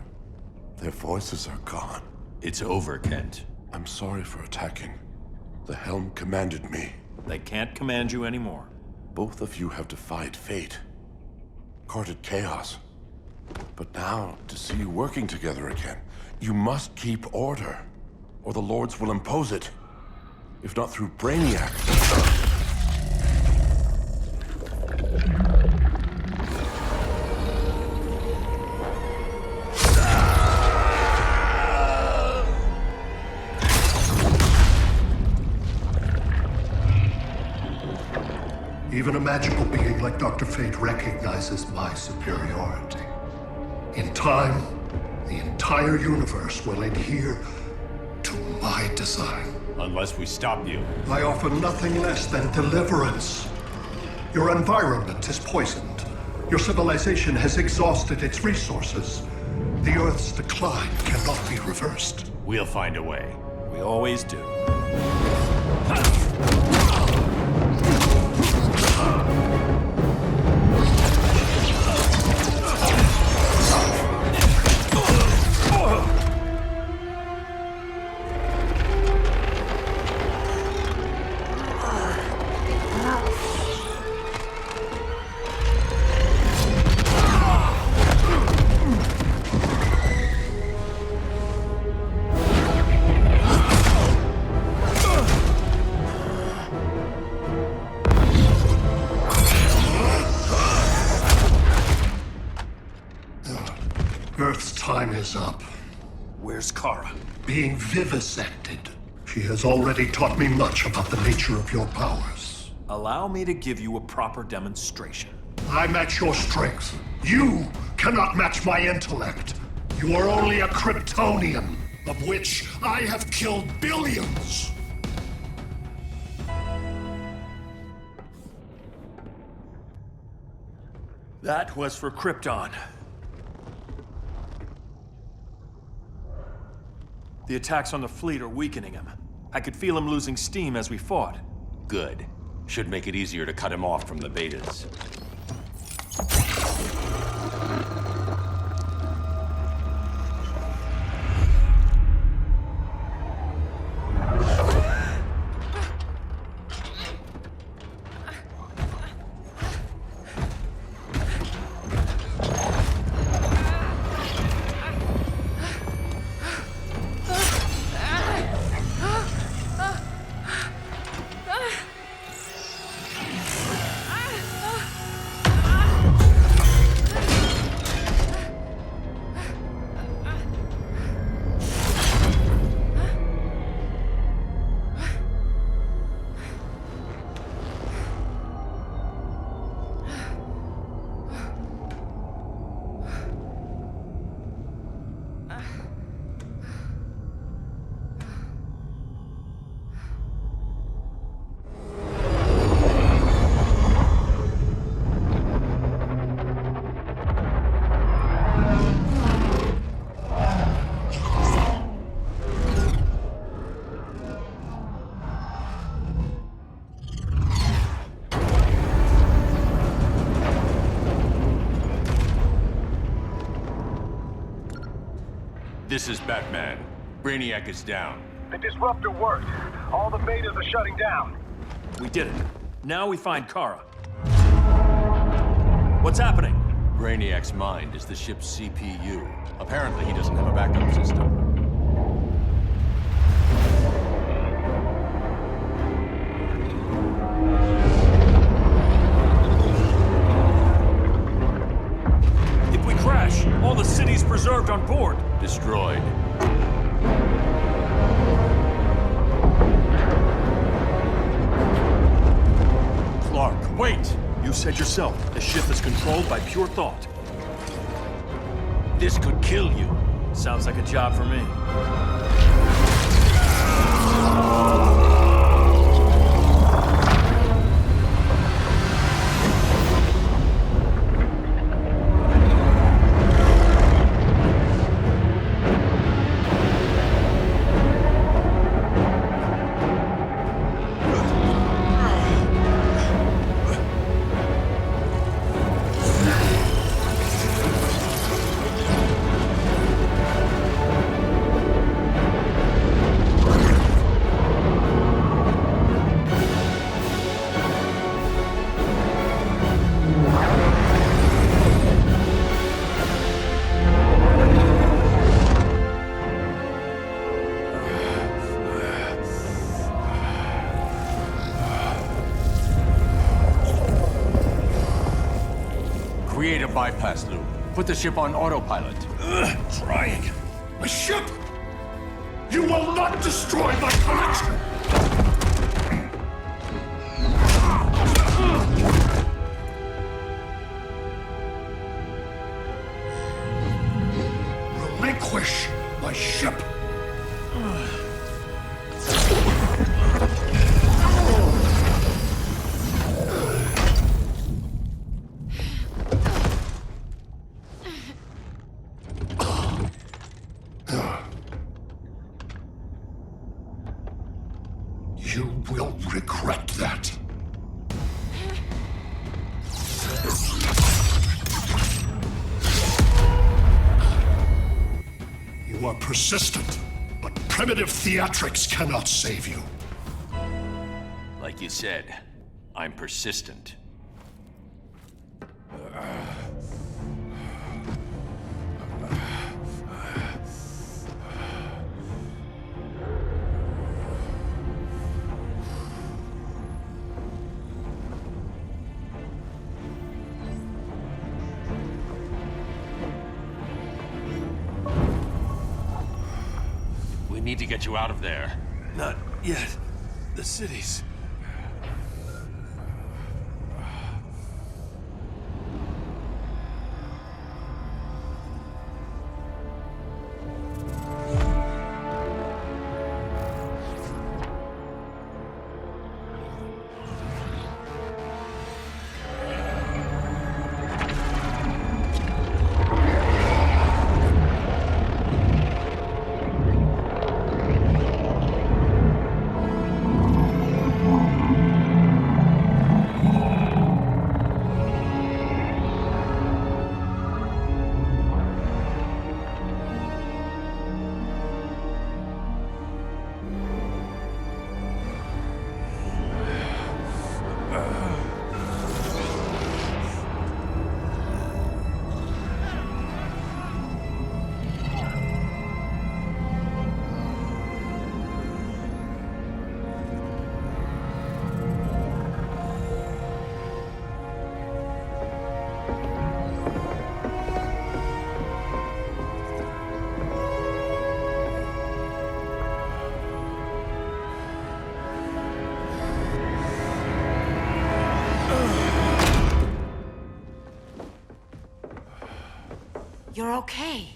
Their voices are gone. It's over, Kent. I'm sorry for attacking. The Helm commanded me. They can't command you anymore. Both of you have defied fate, courted chaos. But now, to see you working together again, you must keep order, or the Lords will impose it. If not through Brainiac. Even a magical being like Dr. Fate recognizes my superiority. In time, the entire universe will adhere to my design. Unless we stop you. I offer nothing less than deliverance. Your environment is poisoned. Your civilization has exhausted its resources. The Earth's decline cannot be reversed. We'll find a way. We always do. Earth's time is up. Where's Kara? Being vivisected. She has already taught me much about the nature of your powers. Allow me to give you a proper demonstration. I match your strength. You cannot match my intellect. You are only a Kryptonian, of which I have killed billions. That was for Krypton. The attacks on the fleet are weakening him. I could feel him losing steam as we fought. Good. Should make it easier to cut him off from the betas. This is Batman. Brainiac is down. The disruptor worked. All the betas are shutting down. We did it. Now we find Kara. What's happening? Brainiac's mind is the ship's CPU. Apparently, he doesn't have a backup system. If we crash, all the city's preserved on board. Destroyed. Clark, wait! You said yourself, the ship is controlled by pure thought. This could kill you. Sounds like a job for me. Create a bypass loop. Put the ship on autopilot. Trying. My ship! You will not destroy my collection! Relinquish my ship! You will regret that. You are persistent, but primitive theatrics cannot save you. Like you said, I'm persistent. We need to get you out of there. Not yet. The city's... You're okay.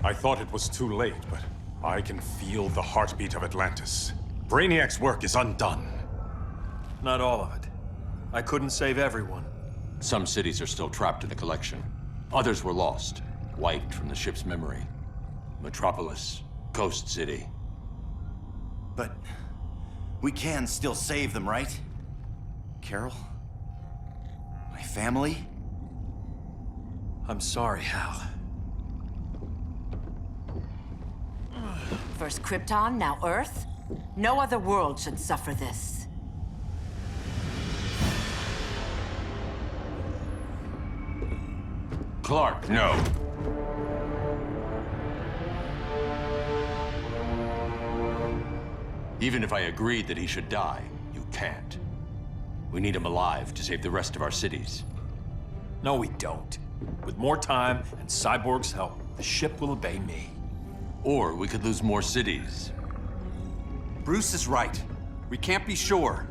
I thought it was too late, but I can feel the heartbeat of Atlantis. Brainiac's work is undone. Not all of it. I couldn't save everyone. Some cities are still trapped in the collection. Others were lost, wiped from the ship's memory. Metropolis, Coast City. But we can still save them, right? Carol? My family? I'm sorry, Hal. First Krypton, now Earth? No other world should suffer this. Clark, no. Even if I agreed that he should die, you can't. We need him alive to save the rest of our cities. No, we don't. With more time and Cyborg's help, the ship will obey me. Or we could lose more cities. Bruce is right. We can't be sure.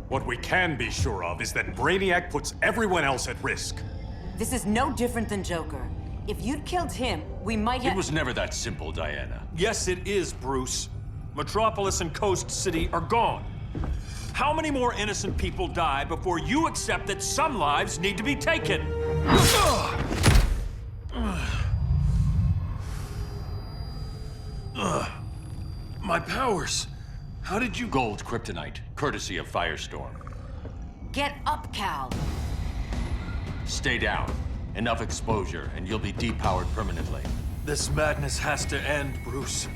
What we can be sure of is that Brainiac puts everyone else at risk. This is no different than Joker. If you'd killed him, we might have— It was never that simple, Diana. Yes, it is, Bruce. Metropolis and Coast City are gone. How many more innocent people die before you accept that some lives need to be taken? My powers. How did you— Gold kryptonite, courtesy of Firestorm. Get up, Cal. Stay down. Enough exposure, and you'll be depowered permanently. This madness has to end, Bruce.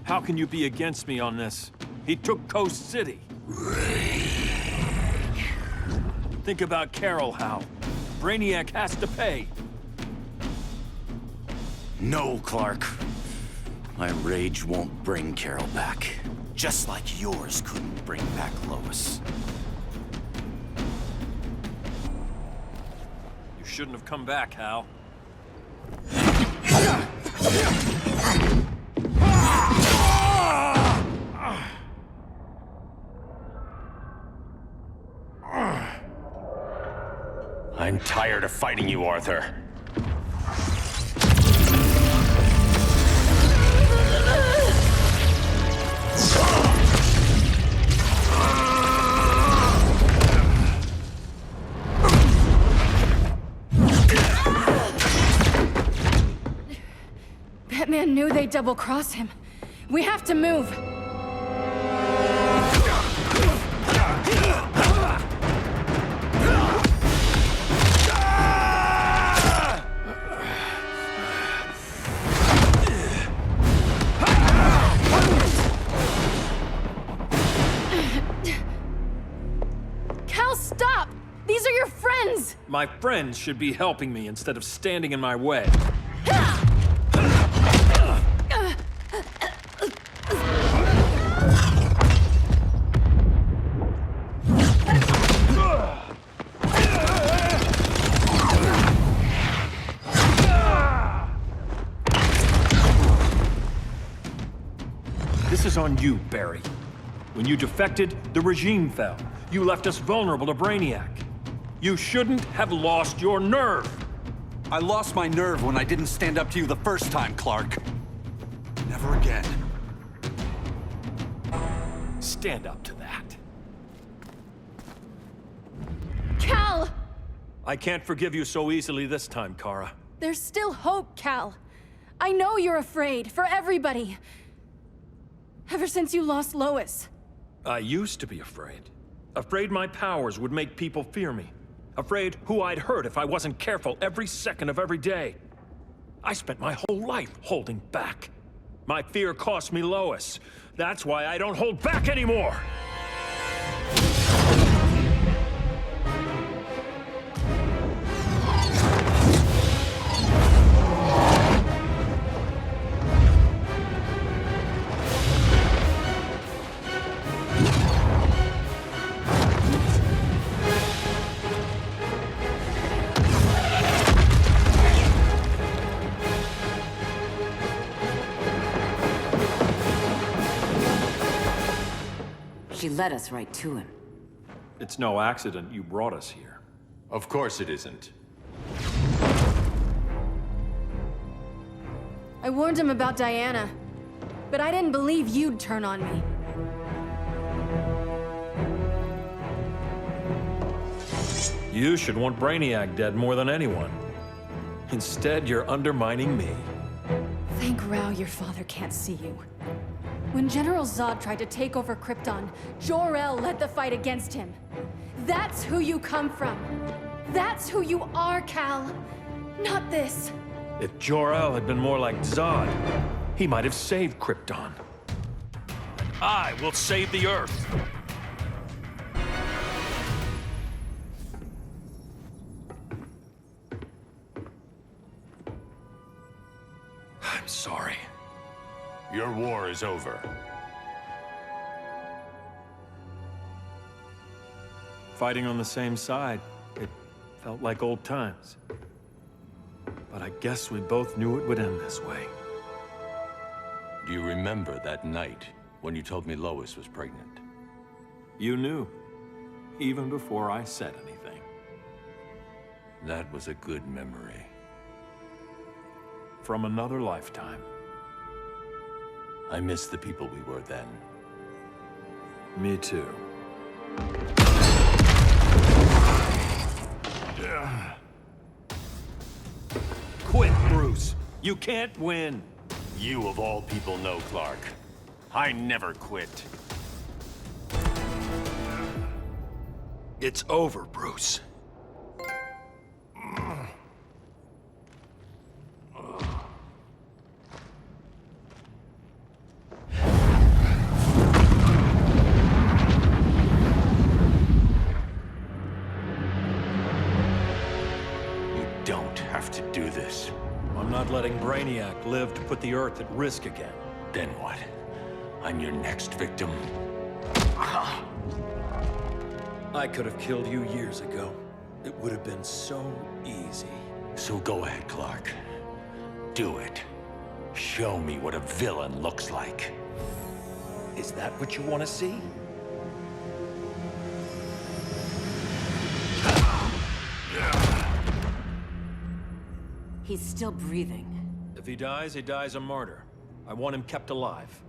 How can you be against me on this? He took Coast City. Think about Carol, Hal. Brainiac has to pay. No, Clark. My rage won't bring Carol back. Just like yours couldn't bring back Lois. You shouldn't have come back, Hal. I'm tired of fighting you, Arthur. Batman knew they'd double-cross him. We have to move. Cal, stop! These are your friends! My friends should be helping me instead of standing in my way. This is on you, Barry. When you defected, the regime fell. You left us vulnerable to Brainiac. You shouldn't have lost your nerve. I lost my nerve when I didn't stand up to you the first time, Clark. Never again. Stand up to that. Cal! I can't forgive you so easily this time, Kara. There's still hope, Cal. I know you're afraid, for everybody. Ever since you lost Lois. I used to be afraid. Afraid my powers would make people fear me. Afraid who I'd hurt if I wasn't careful every second of every day. I spent my whole life holding back. My fear cost me Lois. That's why I don't hold back anymore! She led us right to him. It's no accident you brought us here. Of course it isn't. I warned him about Diana, but I didn't believe you'd turn on me. You should want Brainiac dead more than anyone. Instead, you're undermining me. Thank Rao your father can't see you. When General Zod tried to take over Krypton, Jor-El led the fight against him. That's who you come from. That's who you are, Cal. Not this. If Jor-El had been more like Zod, he might have saved Krypton. And I will save the Earth. I'm sorry. Your war is over. Fighting on the same side, it felt like old times. But I guess we both knew it would end this way. Do you remember that night when you told me Lois was pregnant? You knew, even before I said anything. That was a good memory. From another lifetime. I miss the people we were then. Me too. Quit, Bruce. You can't win. You of all people know, Clark. I never quit. It's over, Bruce. I'm not letting Brainiac live to put the Earth at risk again. Then what? I'm your next victim. I could have killed you years ago. It would have been so easy. So go ahead, Clark. Do it. Show me what a villain looks like. Is that what you want to see? He's still breathing. If he dies a martyr. I want him kept alive.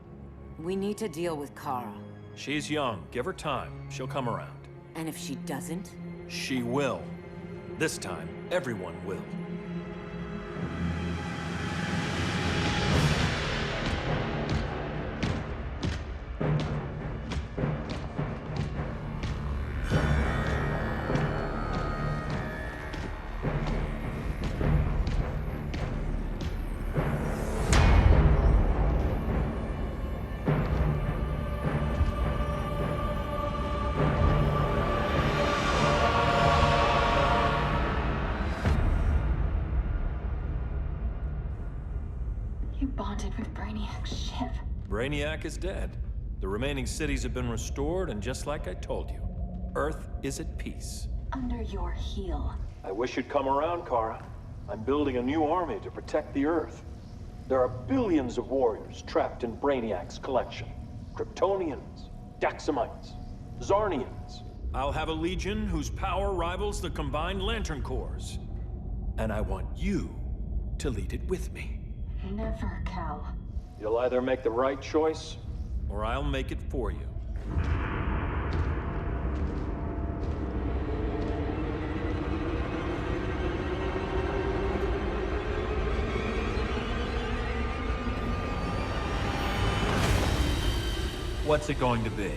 We need to deal with Kara. She's young. Give her time. She'll come around. And if she doesn't? She will. This time, everyone will. Brainiac is dead. The remaining cities have been restored, and just like I told you, Earth is at peace. Under your heel. I wish you'd come around, Kara. I'm building a new army to protect the Earth. There are billions of warriors trapped in Brainiac's collection. Kryptonians, Daxamites, Zarnians. I'll have a legion whose power rivals the combined Lantern Corps. And I want you to lead it with me. Never, Cal. You'll either make the right choice, or I'll make it for you. What's it going to be?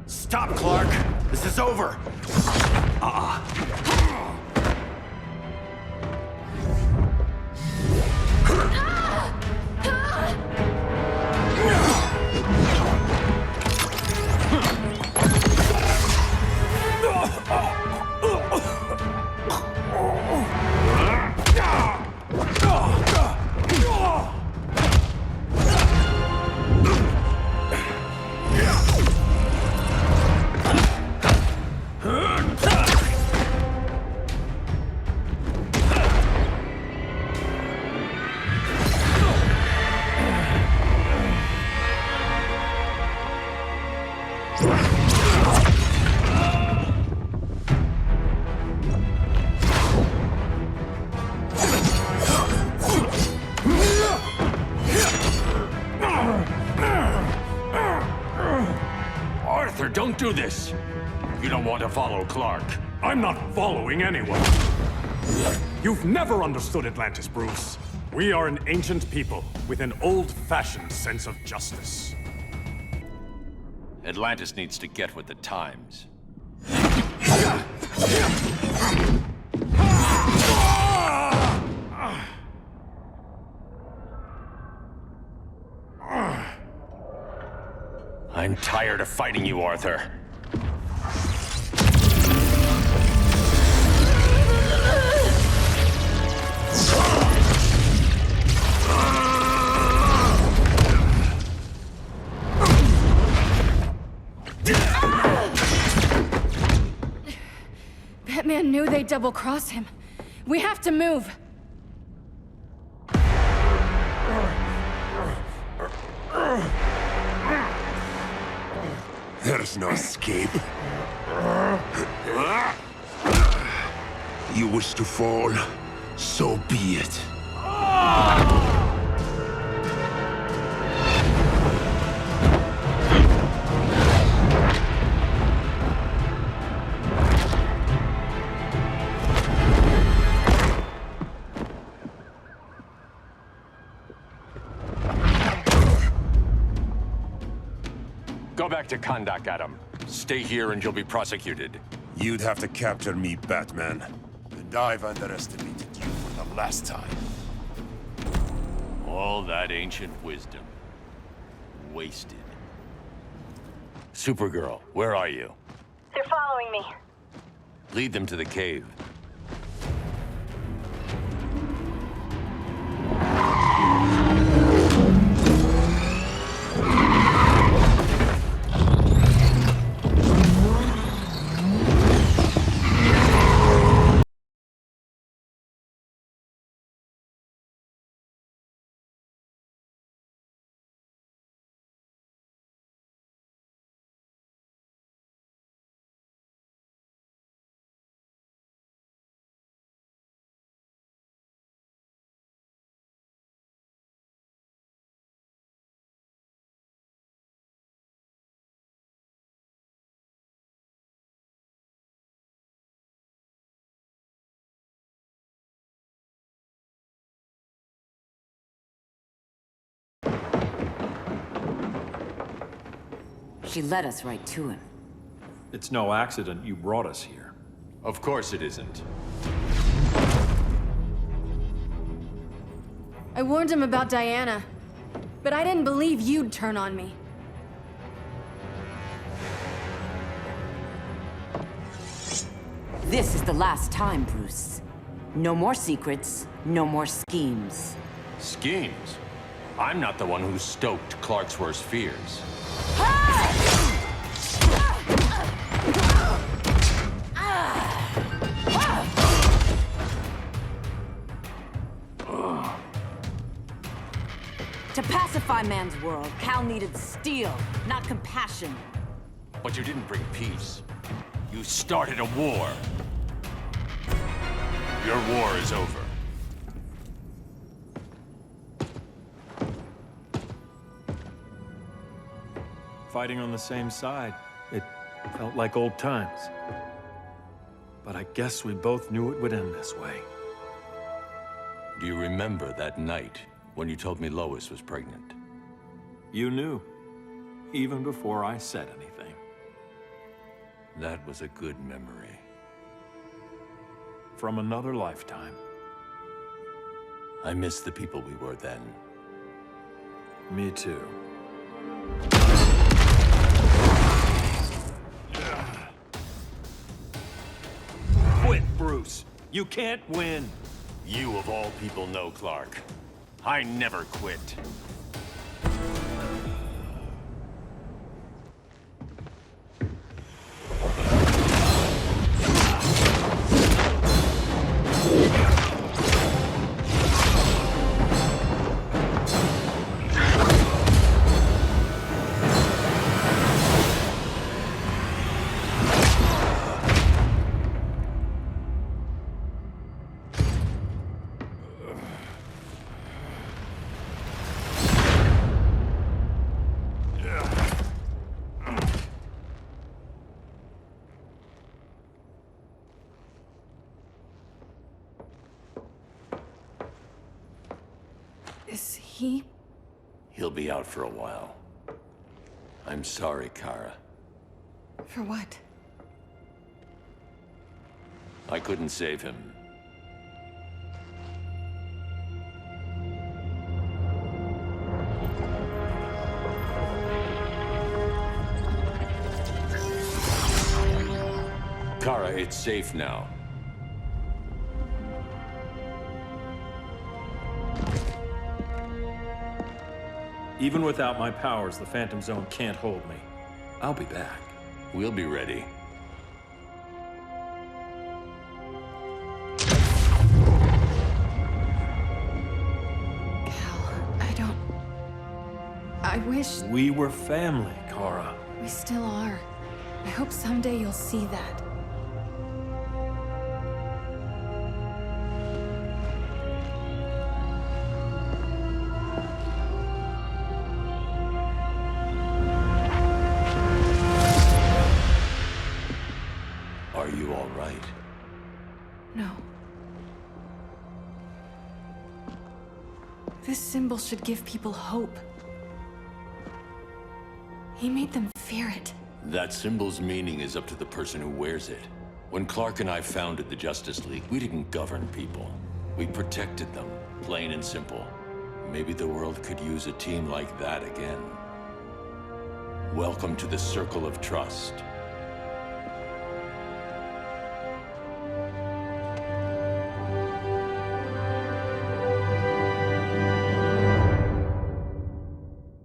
Stop, Clark! This is over! Arthur, don't do this! You don't want to follow Clark. I'm not following anyone. You've never understood Atlantis, Bruce. We are an ancient people with an old-fashioned sense of justice. Atlantis needs to get with the times. I'm tired of fighting you, Arthur. Batman knew they'd double-cross him. We have to move. There's no escape. You wish to fall, so be it. Go back to Kahndaq, Adam. Stay here and you'll be prosecuted. You'd have to capture me, Batman. And I've underestimated you for the last time. All that ancient wisdom. Wasted. Supergirl, where are you? They're following me. Lead them to the cave. She led us right to him. It's no accident you brought us here. Of course it isn't. I warned him about Diana, but I didn't believe you'd turn on me. This is the last time, Bruce. No more secrets, no more schemes. Schemes? I'm not the one who stoked Clark's worst fears. Batman's world, Cal needed steel, not compassion. But you didn't bring peace. You started a war. Your war is over. Fighting on the same side, it felt like old times. But I guess we both knew it would end this way. Do you remember that night when you told me Lois was pregnant? You knew, even before I said anything. That was a good memory. From another lifetime. I miss the people we were then. Me too. Quit, Bruce. You can't win. You of all people know, Clark. I never quit. Is he? He'll be out for a while. I'm sorry, Kara. For what? I couldn't save him. Kara, it's safe now. Even without my powers, the Phantom Zone can't hold me. I'll be back. We'll be ready. I wish... We were family, Kara. We still are. I hope someday you'll see that. Are you all right? No. This symbol should give people hope. He made them fear it. That symbol's meaning is up to the person who wears it. When Clark and I founded the Justice League, we didn't govern people. We protected them, plain and simple. Maybe the world could use a team like that again. Welcome to the Circle of Trust.